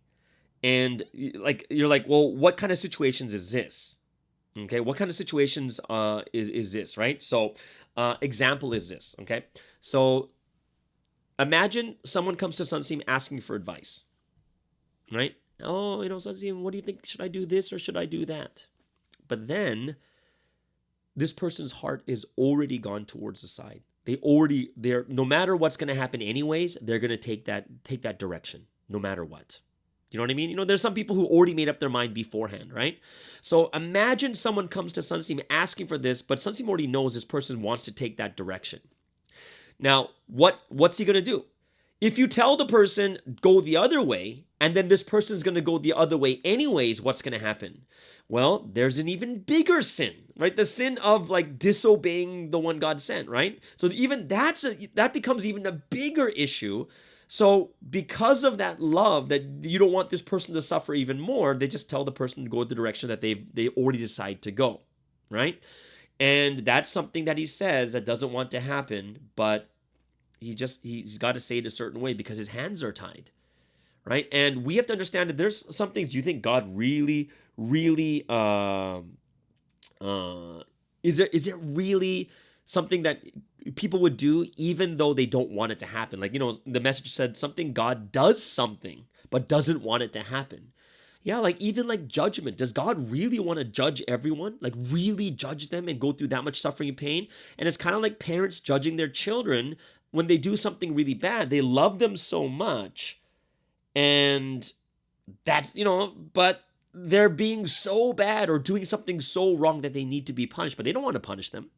And like, you're like, well, what kind of situations is this? Okay, what kind of situations is this, right? So, example is this, okay? So, imagine someone comes to Sunsim asking for advice, right? Oh, Sunsim, what do you think? Should I do this or should I do that? But then, this person's heart is already gone towards the side. They're no matter what's going to happen anyways, they're going to take that direction, no matter what. You know what I mean? There's some people who already made up their mind beforehand, right? So imagine someone comes to Sunsim asking for this, but Sunsim already knows this person wants to take that direction. Now, what's he going to do? If you tell the person, go the other way, and then this person's going to go the other way anyways, what's going to happen? Well, there's an even bigger sin, right? The sin of like disobeying the one God sent, right? So even that becomes even a bigger issue. So because of that love, that you don't want this person to suffer even more, they just tell the person to go the direction that they already decide to go, right? And that's something that he says that doesn't want to happen, but he's got to say it a certain way because his hands are tied, right? And we have to understand that there's some things you think God really, really, is it really something that people would do even though they don't want it to happen? Like, the message said something, God does something, but doesn't want it to happen. Yeah, like even like judgment. Does God really want to judge everyone? Like really judge them and go through that much suffering and pain? And it's kind of like parents judging their children when they do something really bad. They love them so much. And that's, but they're being so bad or doing something so wrong that they need to be punished, but they don't want to punish them.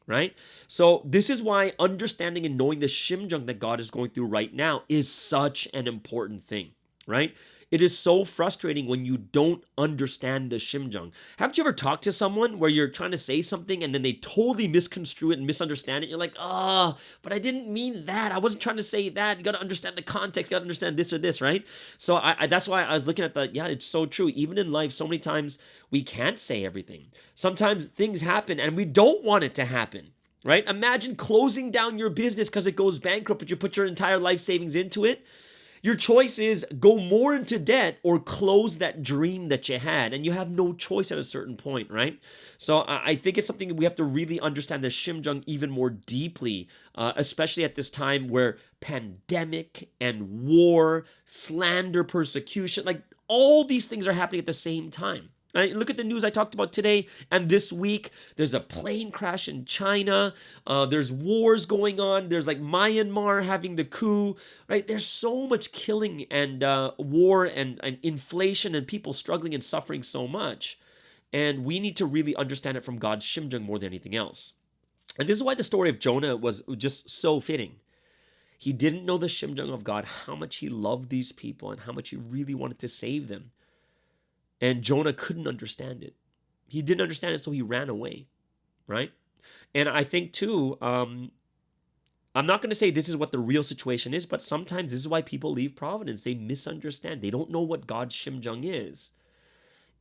Right? So this is why understanding and knowing the shimjung that God is going through right now is such an important thing, right? It is so frustrating when you don't understand the shimjung. Haven't you ever talked to someone where you're trying to say something and then they totally misconstrue it and misunderstand it? You're like, but I didn't mean that. I wasn't trying to say that. You got to understand the context. You got to understand this or this, right? So that's why I was looking at that. Yeah, it's so true. Even in life, so many times we can't say everything. Sometimes things happen and we don't want it to happen. Right? Imagine closing down your business because it goes bankrupt, but you put your entire life savings into it. Your choice is go more into debt or close that dream that you had, and you have no choice at a certain point, right? So I think it's something we have to really understand the shimjung even more deeply, especially at this time where pandemic and war, slander, persecution, like all these things are happening at the same time. Look at the news I talked about today and this week. There's a plane crash in China. There's wars going on. There's like Myanmar having the coup, right? There's so much killing and war and inflation and people struggling and suffering so much. And we need to really understand it from God's shimjung more than anything else. And this is why the story of Jonah was just so fitting. He didn't know the shimjung of God, how much he loved these people and how much he really wanted to save them. And Jonah couldn't understand it. He didn't understand it, so he ran away, right? And I think too, I'm not going to say this is what the real situation is, but sometimes this is why people leave Providence. They misunderstand. They don't know what God's shimjung is.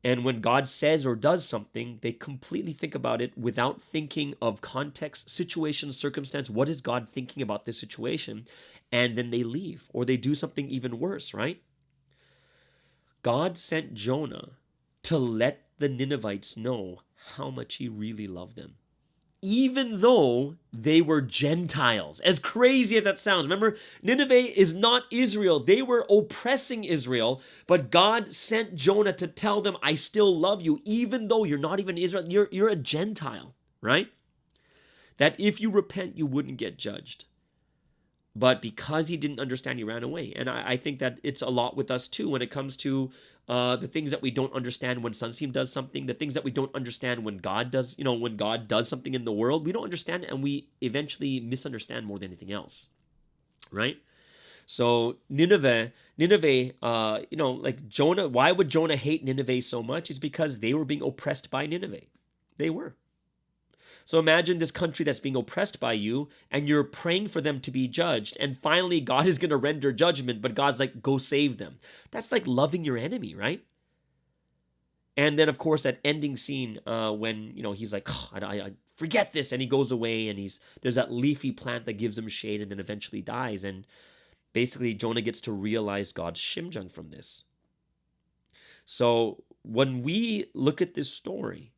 And when God says or does something, they completely think about it without thinking of context, situation, circumstance. What is God thinking about this situation? And then they leave, or they do something even worse, right? God sent Jonah to let the Ninevites know how much he really loved them, even though they were Gentiles. As crazy as that sounds. Remember, Nineveh is not Israel. They were oppressing Israel, but God sent Jonah to tell them, I still love you, even though you're not even Israel. You're a Gentile, right? That if you repent, you wouldn't get judged. But because he didn't understand, he ran away. And I think that it's a lot with us too when it comes to the things that we don't understand when Sunsim does something, the things that we don't understand when God does, when God does something in the world, we don't understand it and we eventually misunderstand more than anything else, right? So Nineveh, like Jonah, why would Jonah hate Nineveh so much? It's because they were being oppressed by Nineveh. They were. So imagine this country that's being oppressed by you, and you're praying for them to be judged, and finally God is going to render judgment, but God's like, go save them. That's like loving your enemy, right? And then, of course, that ending scene when, he's like, oh, I forget this, and he goes away, and there's that leafy plant that gives him shade and then eventually dies. And basically, Jonah gets to realize God's shimjung from this. So when we look at this story,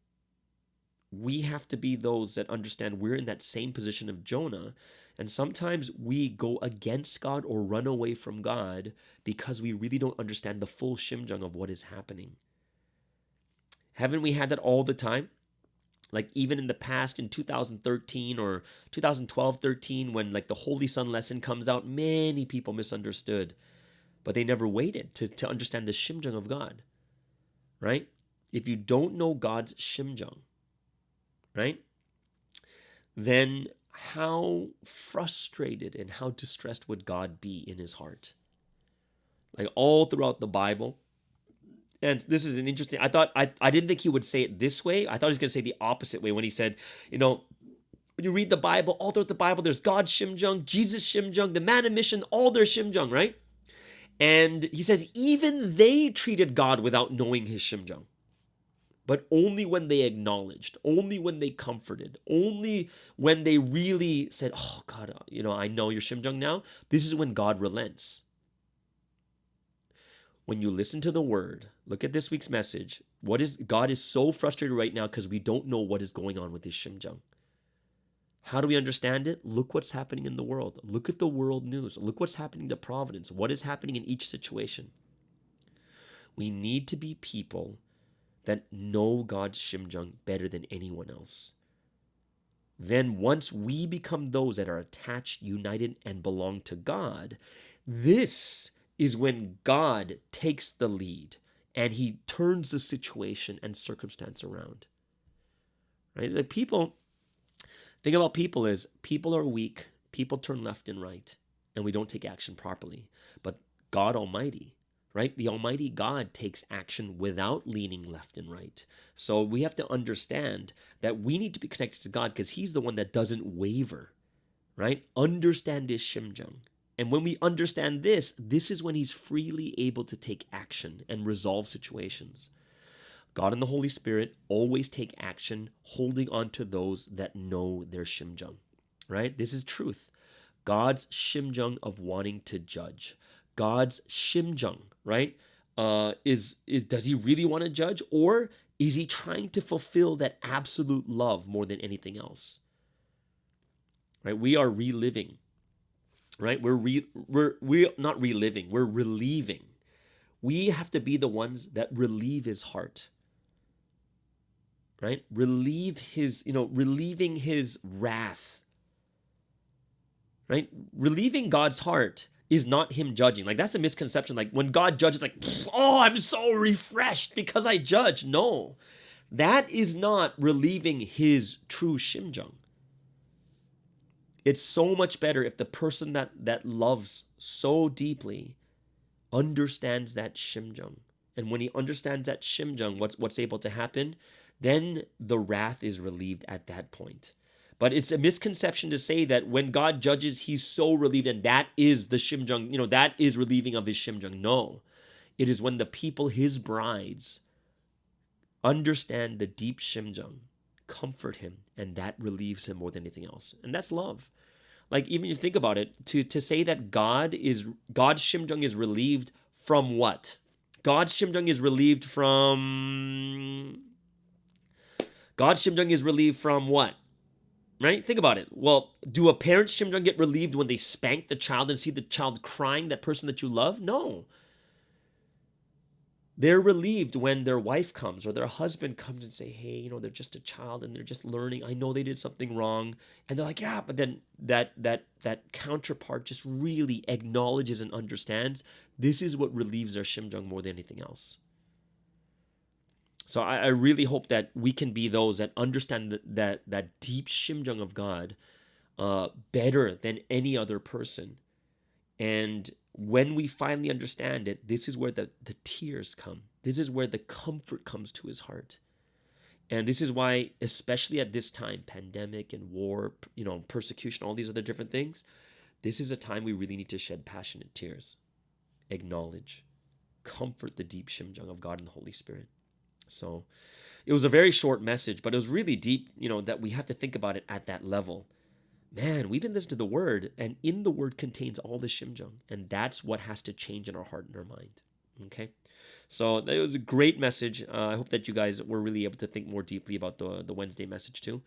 we have to be those that understand we're in that same position of Jonah. And sometimes we go against God or run away from God because we really don't understand the full shimjung of what is happening. Haven't we had that all the time? Like even in the past, in 2013 or 2012-13, when like the Holy Sun lesson comes out, many people misunderstood, but they never waited to understand the shimjung of God, right? If you don't know God's shimjung, right, then how frustrated and how distressed would God be in his heart? Like all throughout the Bible. And this is an interesting, I didn't think he would say it this way. I thought he was going to say the opposite way when he said, when you read the Bible, all throughout the Bible, there's God's shimjung, Jesus' shimjung, the man of mission, all their shimjung, right? And he says, even they treated God without knowing his shimjung. But only when they acknowledged, only when they comforted, only when they really said, oh God, I know your shimjung now. This is when God relents. When you listen to the word, look at this week's message. God is so frustrated right now because we don't know what is going on with his shimjung. How do we understand it? Look what's happening in the world. Look at the world news. Look what's happening to Providence. What is happening in each situation? We need to be people that know God's shimjung better than anyone else. Then once we become those that are attached, united, and belong to God, this is when God takes the lead and he turns the situation and circumstance around. Right? The thing about people is people are weak, people turn left and right, and we don't take action properly. But God Almighty, right? The Almighty God takes action without leaning left and right. So we have to understand that we need to be connected to God because he's the one that doesn't waver, right? Understand his shimjung. And when we understand this is when he's freely able to take action and resolve situations. God and the Holy Spirit always take action, holding on to those that know their shimjung, right? This is truth. God's shimjung of wanting to judge. God's shimjung, right? Does he really want to judge, or is he trying to fulfill that absolute love more than anything else? Right? We are reliving. Right? We're not reliving, we're relieving. We have to be the ones that relieve his heart. Right? Relieving his wrath. Right? Relieving God's heart is not him judging. Like that's a misconception. Like when God judges, like, oh, I'm so refreshed because I judge. No, that is not relieving his true shimjung. It's so much better if the person that loves so deeply understands that shimjung. And when he understands that shimjung, what's able to happen, then the wrath is relieved at that point. But it's a misconception to say that when God judges, he's so relieved and that is the shimjung, that is relieving of his shimjung. No, it is when the people, his brides, understand the deep shimjung, comfort him, and that relieves him more than anything else. And that's love. Like even if you think about it, to say that God's shimjung is relieved from what? God's shimjung is relieved from what? Right? Think about it. Well, do a parent's shimjung get relieved when they spank the child and see the child crying, that person that you love? No. They're relieved when their wife comes or their husband comes and say, hey, they're just a child and they're just learning. I know they did something wrong. And they're like, yeah, but then that counterpart just really acknowledges and understands. This is what relieves their shimjung more than anything else. So I really hope that we can be those that understand that deep shimjung of God better than any other person. And when we finally understand it, this is where the tears come. This is where the comfort comes to his heart. And this is why, especially at this time, pandemic and war, persecution, all these other different things, this is a time we really need to shed passionate tears, acknowledge, comfort the deep shimjung of God and the Holy Spirit. So it was a very short message, but it was really deep, that we have to think about it at that level. Man, we've been listening to the word, and in the word contains all the shimjung, and that's what has to change in our heart and our mind. Okay, so that was a great message. I hope that you guys were really able to think more deeply about the Wednesday message too,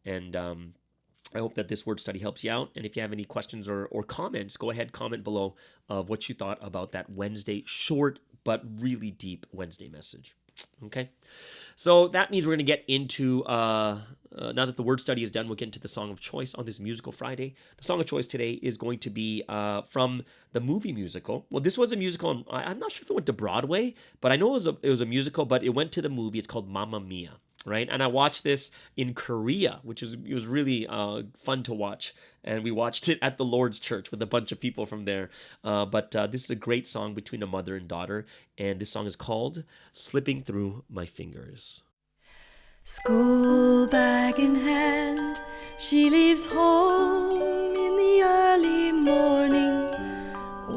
and I hope that this word study helps you out. And if you have any questions or comments, go ahead, comment below of what you thought about that Wednesday, short but really deep Wednesday message. Okay, so that means we're going to get into, now that the word study is done, we'll get into the song of choice on this musical Friday. The song of choice today is going to be from the movie musical. Well, this was a musical. I'm not sure if it went to Broadway, but I know it was a musical, but it went to the movie. It's called Mamma Mia. Right, and I watched this in Korea, it was really fun to watch, and we watched it at the Lord's Church with a bunch of people from there. But this is a great song between a mother and daughter, and this song is called "Slipping Through My Fingers."
School bag in hand, she leaves home in the early morning,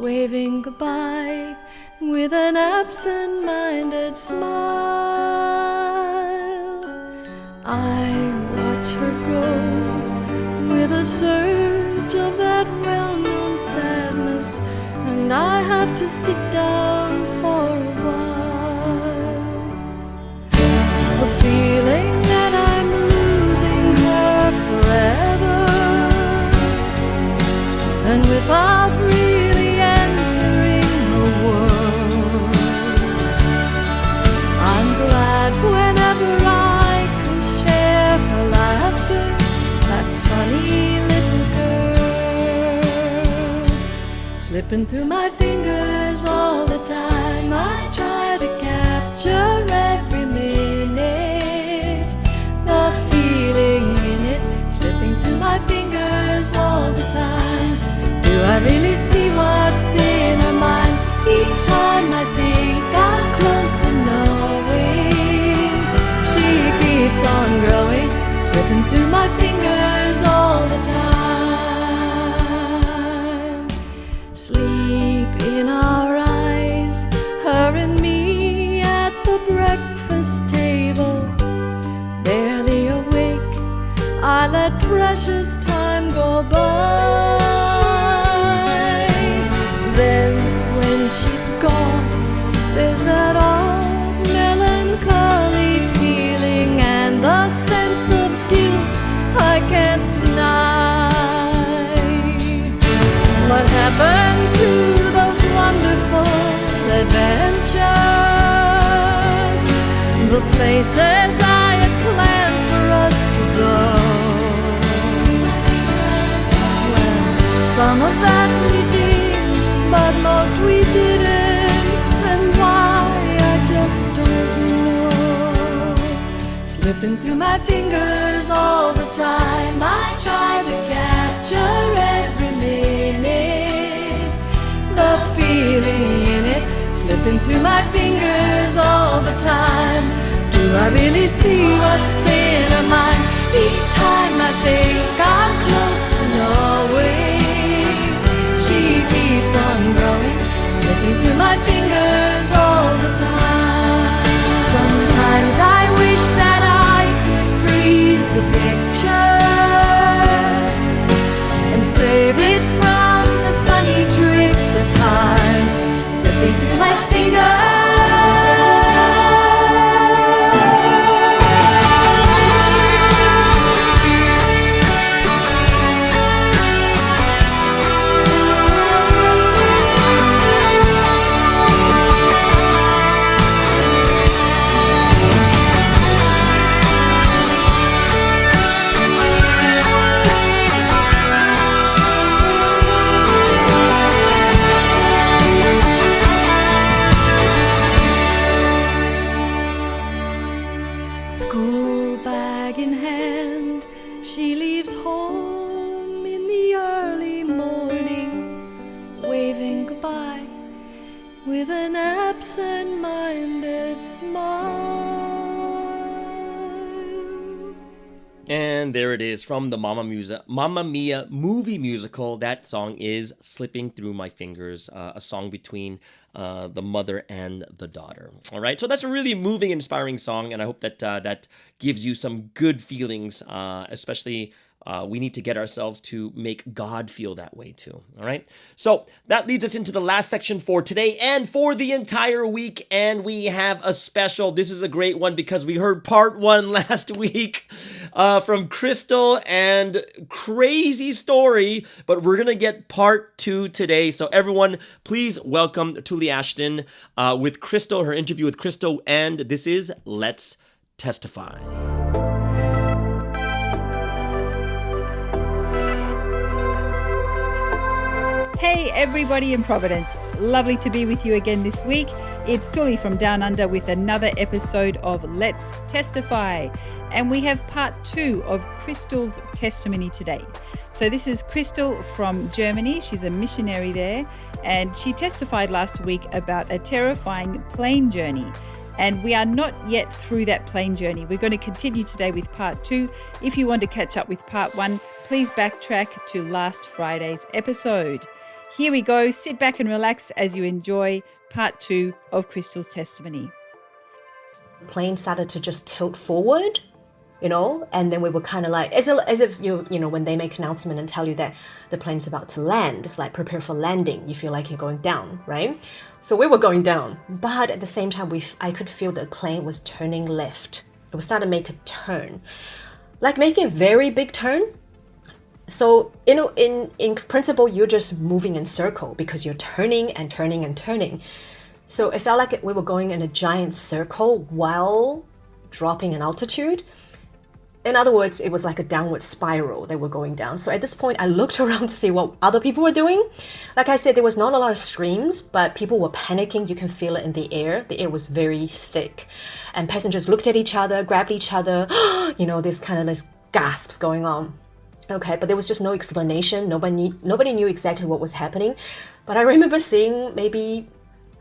waving goodbye with an absent-minded smile. I watch her go with a surge of that well-known sadness, and I have to sit down for a while. The feeling that I'm losing her forever, and without really entering her world, I'm glad whenever I share her laughter, that funny little girl. Slipping through my fingers all the time, I try to capture every minute, the feeling in it, slipping through my fingers all the time. Do I really see what's in her mind? Each time I think I'm close to knowing, she keeps on growing, slipping through my fingers all the time. Sleep in our eyes, her and me at the breakfast table. Barely awake, I let precious time go by. Then when she's gone, there's that odd melancholy feeling and the sense of guilt I can't deny. What happened to those wonderful adventures, the places I had planned for us to go? Well, some of that we did, but most we didn't, and why I just don't know. Slipping through my fingers all the time, I try to capture every minute, the feeling in it, slipping through my fingers all the time. Do I really see what's in her mind? Each time I think I'm close to knowing, she keeps on growing, slipping through my fingers all the time. Sometimes I wish that I could freeze the picture and save it from the funny tricks of time, slipping through my fingers.
And there it is from the Mamma Mia movie musical. That song is Slipping Through My Fingers, a song between the mother and the daughter. All right, so that's a really moving, inspiring song, and I hope that that gives you some good feelings, especially we need to get ourselves to make God feel that way too. All right. So that leads us into the last section for today and for the entire week. And we have a special. This is a great one because we heard part 1 last week from Crystal, and crazy story, but we're going to get part 2 today. So everyone, please welcome Tuli Ashton with Crystal, her interview with Crystal. And this is Let's Testify.
Hey everybody in Providence, lovely to be with you again this week. It's Tuli from Down Under with another episode of Let's Testify, and we have part 2 of Crystal's testimony today. So this is Crystal from Germany. She's a missionary there, and she testified last week about a terrifying plane journey. And we are not yet through that plane journey. We're going to continue today with part 2. If you want to catch up with part 1, please backtrack to last Friday's episode. Here we go. Sit back and relax as you enjoy part 2 of Crystal's testimony.
The plane started to just tilt forward, and then we were kind of like, as if you know, when they make an announcement and tell you that the plane's about to land, like prepare for landing, you feel like you're going down, right? So we were going down, but at the same time, I could feel the plane was turning left. It was starting to make a turn, like making a very big turn. So, in principle, you're just moving in circle because you're turning and turning and turning. So it felt like we were going in a giant circle while dropping in altitude. In other words, it was like a downward spiral they were going down. So at this point, I looked around to see what other people were doing. Like I said, there was not a lot of screams, but people were panicking. You can feel it in the air. The air was very thick. And passengers looked at each other, grabbed each other, this kind of like gasps going on. Okay, but there was just no explanation. Nobody knew exactly what was happening. But I remember seeing maybe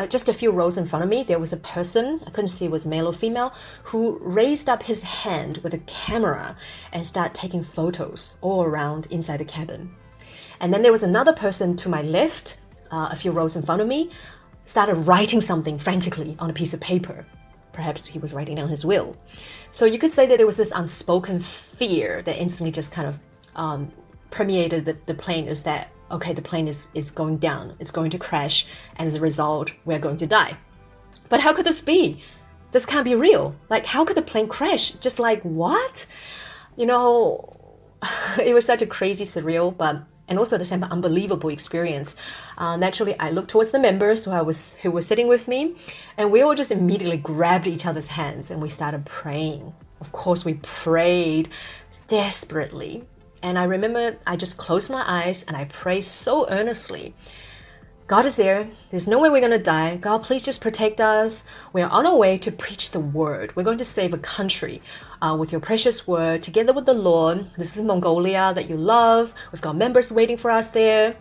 just a few rows in front of me, there was a person, I couldn't see it was male or female, who raised up his hand with a camera and started taking photos all around inside the cabin. And then there was another person to my left, a few rows in front of me, started writing something frantically on a piece of paper. Perhaps he was writing down his will. So you could say that there was this unspoken fear that instantly just kind of permeated the plane, is that, okay, the plane is going down, it's going to crash, and as a result, we're going to die. But how could this be? This can't be real. Like, how could the plane crash? Just like, what? It was such a crazy, surreal, and also at the same time unbelievable experience. Naturally, I looked towards the members who were sitting with me, and we all just immediately grabbed each other's hands and we started praying. Of course, we prayed desperately. And I remember I just closed my eyes and I prayed so earnestly. God is there. There's no way we're going to die. God, please just protect us. We're on our way to preach the word. We're going to save a country with your precious word, together with the Lord. This is Mongolia that you love. We've got members waiting for us there.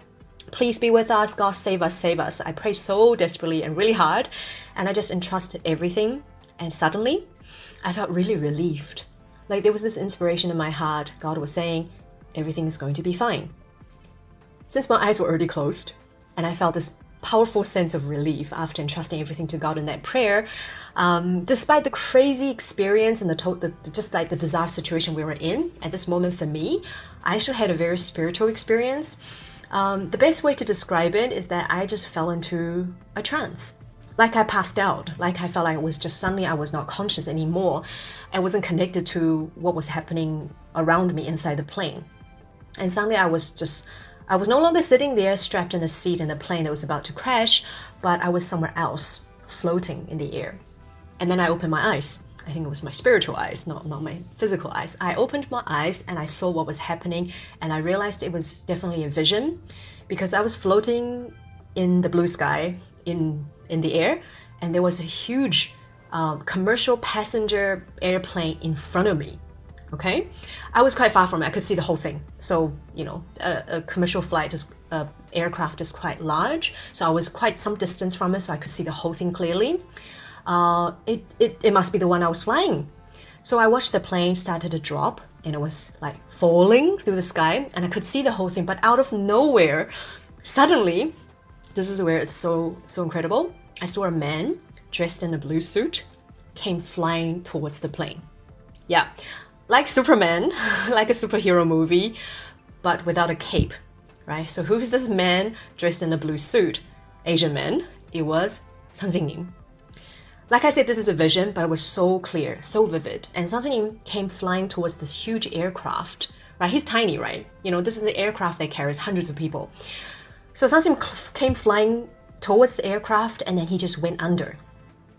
Please be with us. God, save us, save us. I prayed so desperately and really hard, and I just entrusted everything. And suddenly, I felt really relieved. Like there was this inspiration in my heart. God was saying, everything is going to be fine. Since my eyes were already closed, and I felt this powerful sense of relief after entrusting everything to God in that prayer, despite the crazy experience and the bizarre situation we were in at this moment for me, I actually had a very spiritual experience. The best way to describe it is that I just fell into a trance. Like I passed out, like I felt like it was just suddenly I was not conscious anymore. I wasn't connected to what was happening around me inside the plane. And suddenly I was no longer sitting there strapped in a seat in a plane that was about to crash, but I was somewhere else, floating in the air. And then I opened my eyes. I think it was my spiritual eyes, not my physical eyes. I opened my eyes and I saw what was happening, and I realized it was definitely a vision, because I was floating in the blue sky in the air, and there was a huge commercial passenger airplane in front of me. Okay, I was quite far from it. I could see the whole thing. So, a commercial aircraft is quite large. So I was quite some distance from it, so I could see the whole thing clearly. It must be the one I was flying. So I watched the plane started to drop and it was like falling through the sky, and I could see the whole thing, but out of nowhere, suddenly, this is where it's so incredible. I saw a man dressed in a blue suit came flying towards the plane. Yeah, like Superman, like a superhero movie, but without a cape, right? So who's this man dressed in a blue suit? Asian man. It was Sang Ning. Like I said, this is a vision, but it was so clear, so vivid. And Sang Ning came flying towards this huge aircraft, right? He's tiny, right? You know, this is the aircraft that carries hundreds of people. So Sang Ning came flying towards the aircraft, and then he just went under.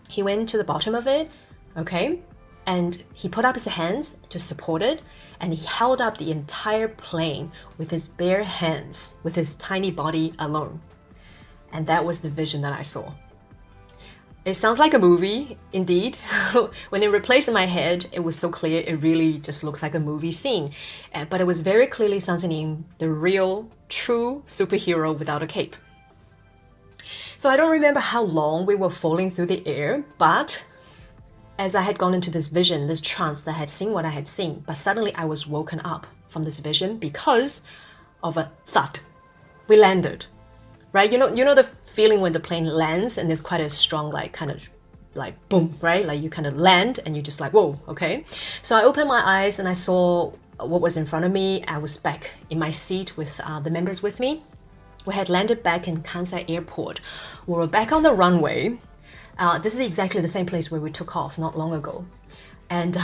He went to the bottom of it, okay? And he put up his hands to support it, and he held up the entire plane with his bare hands, with his tiny body alone. And that was the vision that I saw. It sounds like a movie, indeed. When it replaced in my head, it was so clear, it really just looks like a movie scene. But it was very clearly Sang Ning, the real, true superhero without a cape. So I don't remember how long we were falling through the air, but as I had gone into this vision, this trance that I had seen what I had seen, but suddenly I was woken up from this vision because of a thud. We landed, right? You know the feeling when the plane lands and there's quite a strong kind of boom, right? Like you kind of land and you just like, whoa, okay. So I opened my eyes and I saw what was in front of me. I was back in my seat with the members with me. We had landed back in Kansai airport. We were back on the runway. This is exactly the same place where we took off not long ago. And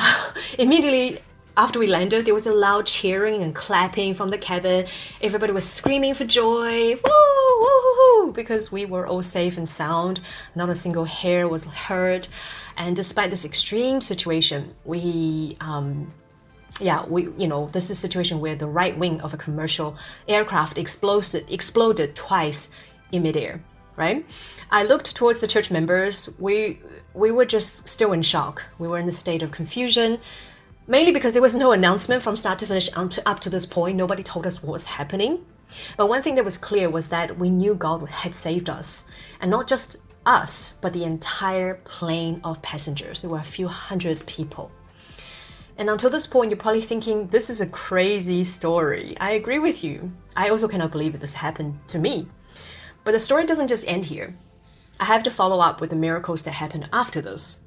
immediately after we landed, there was a loud cheering and clapping from the cabin. Everybody was screaming for joy, woo, woo, woo, because we were all safe and sound. Not a single hair was hurt. And despite this extreme situation, this is a situation where the right wing of a commercial aircraft exploded twice in midair, right? I looked towards the church members. We were just still in shock. We were in a state of confusion, mainly because there was no announcement from start to finish up to this point. Nobody told us what was happening. But one thing that was clear was that we knew God had saved us. And not just us, but the entire plane of passengers. There were a few hundred people. And until this point, you're probably thinking, this is a crazy story. I agree with you. I also cannot believe that this happened to me. But the story doesn't just end here. I have to follow up with the miracles that happened after this.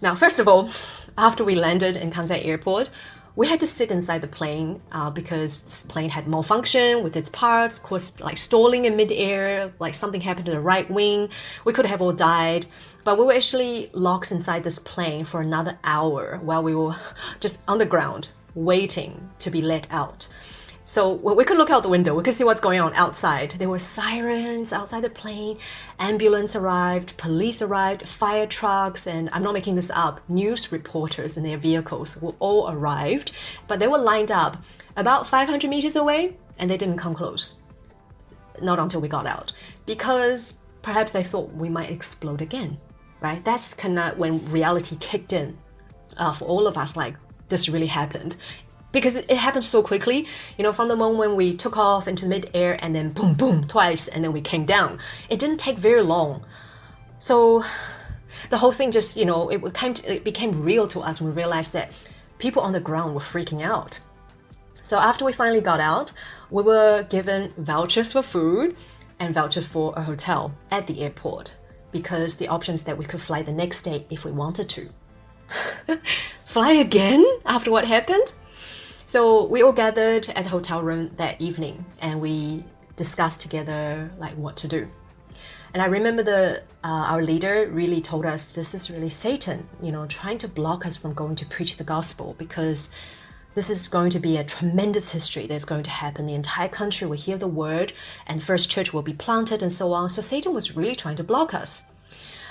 Now, first of all, after we landed in Kansai airport, we had to sit inside the plane because this plane had malfunction with its parts, caused stalling in midair, something happened to the right wing. We could have all died. But we were actually locked inside this plane for another hour while we were just on the ground, waiting to be let out. So we could look out the window, we could see what's going on outside. There were sirens outside the plane, ambulance arrived, police arrived, fire trucks, and I'm not making this up, news reporters in their vehicles were all arrived, but they were lined up about 500 meters away, and they didn't come close. Not until we got out, because perhaps they thought we might explode again, right? That's kind of when reality kicked in for all of us, this really happened. Because it happened so quickly, from the moment when we took off into mid-air and then boom, boom, twice, and then we came down. It didn't take very long. So the whole thing just, it became real to us when we realized that people on the ground were freaking out. So after we finally got out, we were given vouchers for food and vouchers for a hotel at the airport because the options that we could fly the next day if we wanted to. Fly again after what happened? So we all gathered at the hotel room that evening and we discussed together what to do. And I remember our leader really told us this is really Satan, trying to block us from going to preach the gospel because this is going to be a tremendous history that's going to happen. The entire country will hear the word and First Church will be planted and so on. So Satan was really trying to block us.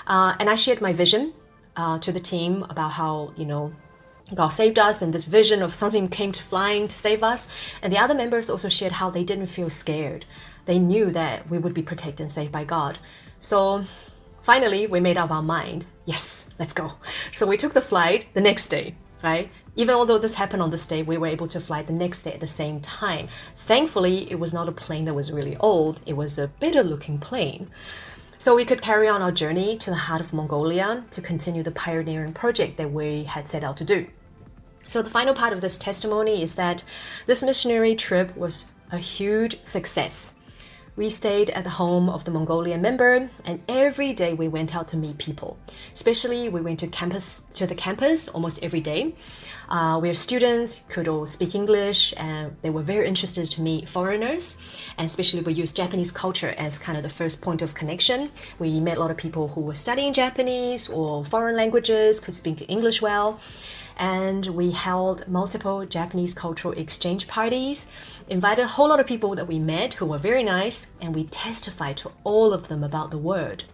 And I shared my vision to the team about how, God saved us and this vision of something came to flying to save us. And the other members also shared how they didn't feel scared. They knew that we would be protected and saved by God. So finally, we made up our mind. Yes, let's go. So we took the flight the next day, right? Even although this happened on this day, we were able to fly the next day at the same time. Thankfully, it was not a plane that was really old. It was a better looking plane. So we could carry on our journey to the heart of Mongolia to continue the pioneering project that we had set out to do. So the final part of this testimony is that this missionary trip was a huge success. We stayed at the home of the Mongolian member, and every day we went out to meet people. Especially we went to the campus almost every day, where students could all speak English, and they were very interested to meet foreigners. And especially we used Japanese culture as kind of the first point of connection. We met a lot of people who were studying Japanese or foreign languages, could speak English well. And we held multiple Japanese cultural exchange parties, invited a whole lot of people that we met who were very nice, and we testified to all of them about the word.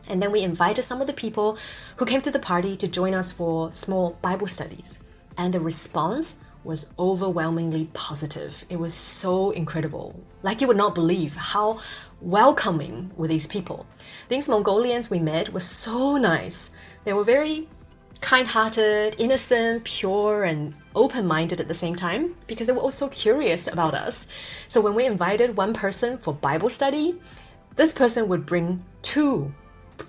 And then we invited some of the people who came to the party to join us for small Bible studies. And the response was overwhelmingly positive. It was so incredible. Like you would not believe how welcoming were these people. These Mongolians we met were so nice. They were very kind-hearted, innocent, pure, and open-minded at the same time, because they were also curious about us. So when we invited one person for Bible study, this person would bring two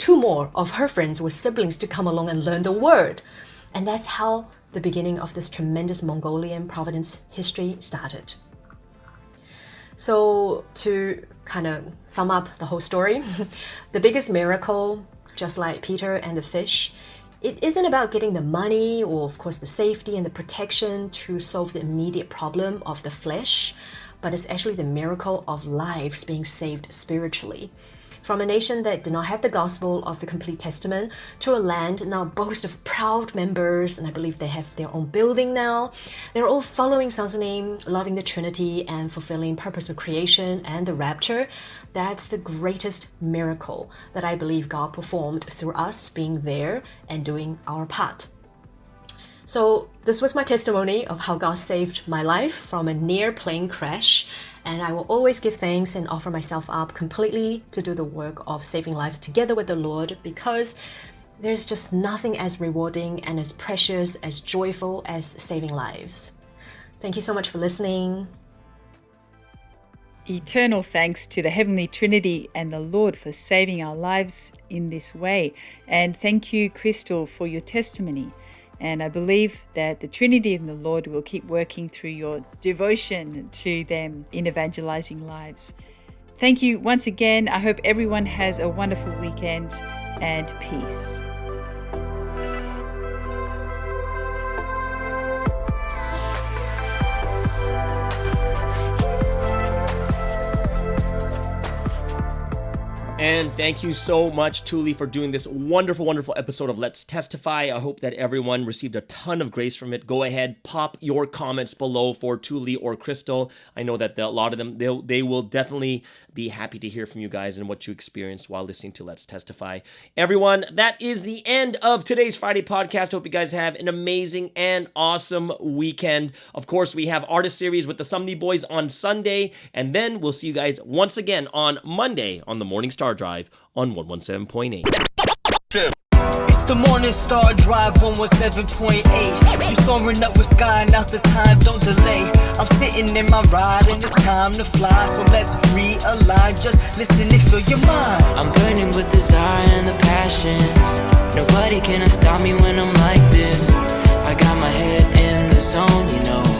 more of her friends with siblings to come along and learn the word. And that's how the beginning of this tremendous Mongolian Providence history started. So to kind of sum up the whole story, the biggest miracle, just like Peter and the fish, it isn't about getting the money or, of course, the safety and the protection to solve the immediate problem of the flesh, but it's actually the miracle of lives being saved spiritually. From a nation that did not have the gospel of the complete testament to a land now boast of proud members, and I believe they have their own building now. They're all following Son's name, loving the Trinity, and fulfilling purpose of creation and the rapture. That's the greatest miracle that I believe God performed through us being there and doing our part. So this was my testimony of how God saved my life from a near plane crash. And I will always give thanks and offer myself up completely to do the work of saving lives together with the Lord, because there's just nothing as rewarding and as precious, as joyful as saving lives. Thank you so much for listening.
Eternal thanks to the Heavenly Trinity and the Lord for saving our lives in this way. And thank you, Crystal, for your testimony. And I believe that the Trinity and the Lord will keep working through your devotion to them in evangelizing lives. Thank you once again. I hope everyone has a wonderful weekend, and peace.
And thank you so much, Thule, for doing this wonderful, wonderful episode of Let's Testify. I hope that everyone received a ton of grace from it. Go ahead, pop your comments below for Thule or Crystal. I know that a lot of them, they will definitely be happy to hear from you guys and what you experienced while listening to Let's Testify. Everyone, that is the end of today's Friday podcast. Hope you guys have an amazing and awesome weekend. Of course, we have Artist Series with the Sumney Boys on Sunday, and then we'll see you guys once again on Monday on the Morning Star Drive on 117.8.
It's the Morning Star Drive 117.8. You soaring up with sky, now's the time, don't delay. I'm sitting in my ride and it's time to fly. So let's realign, just listen and feel your mind.
I'm burning with desire and the passion. Nobody can stop me when I'm like this. I got my head in the zone, you know.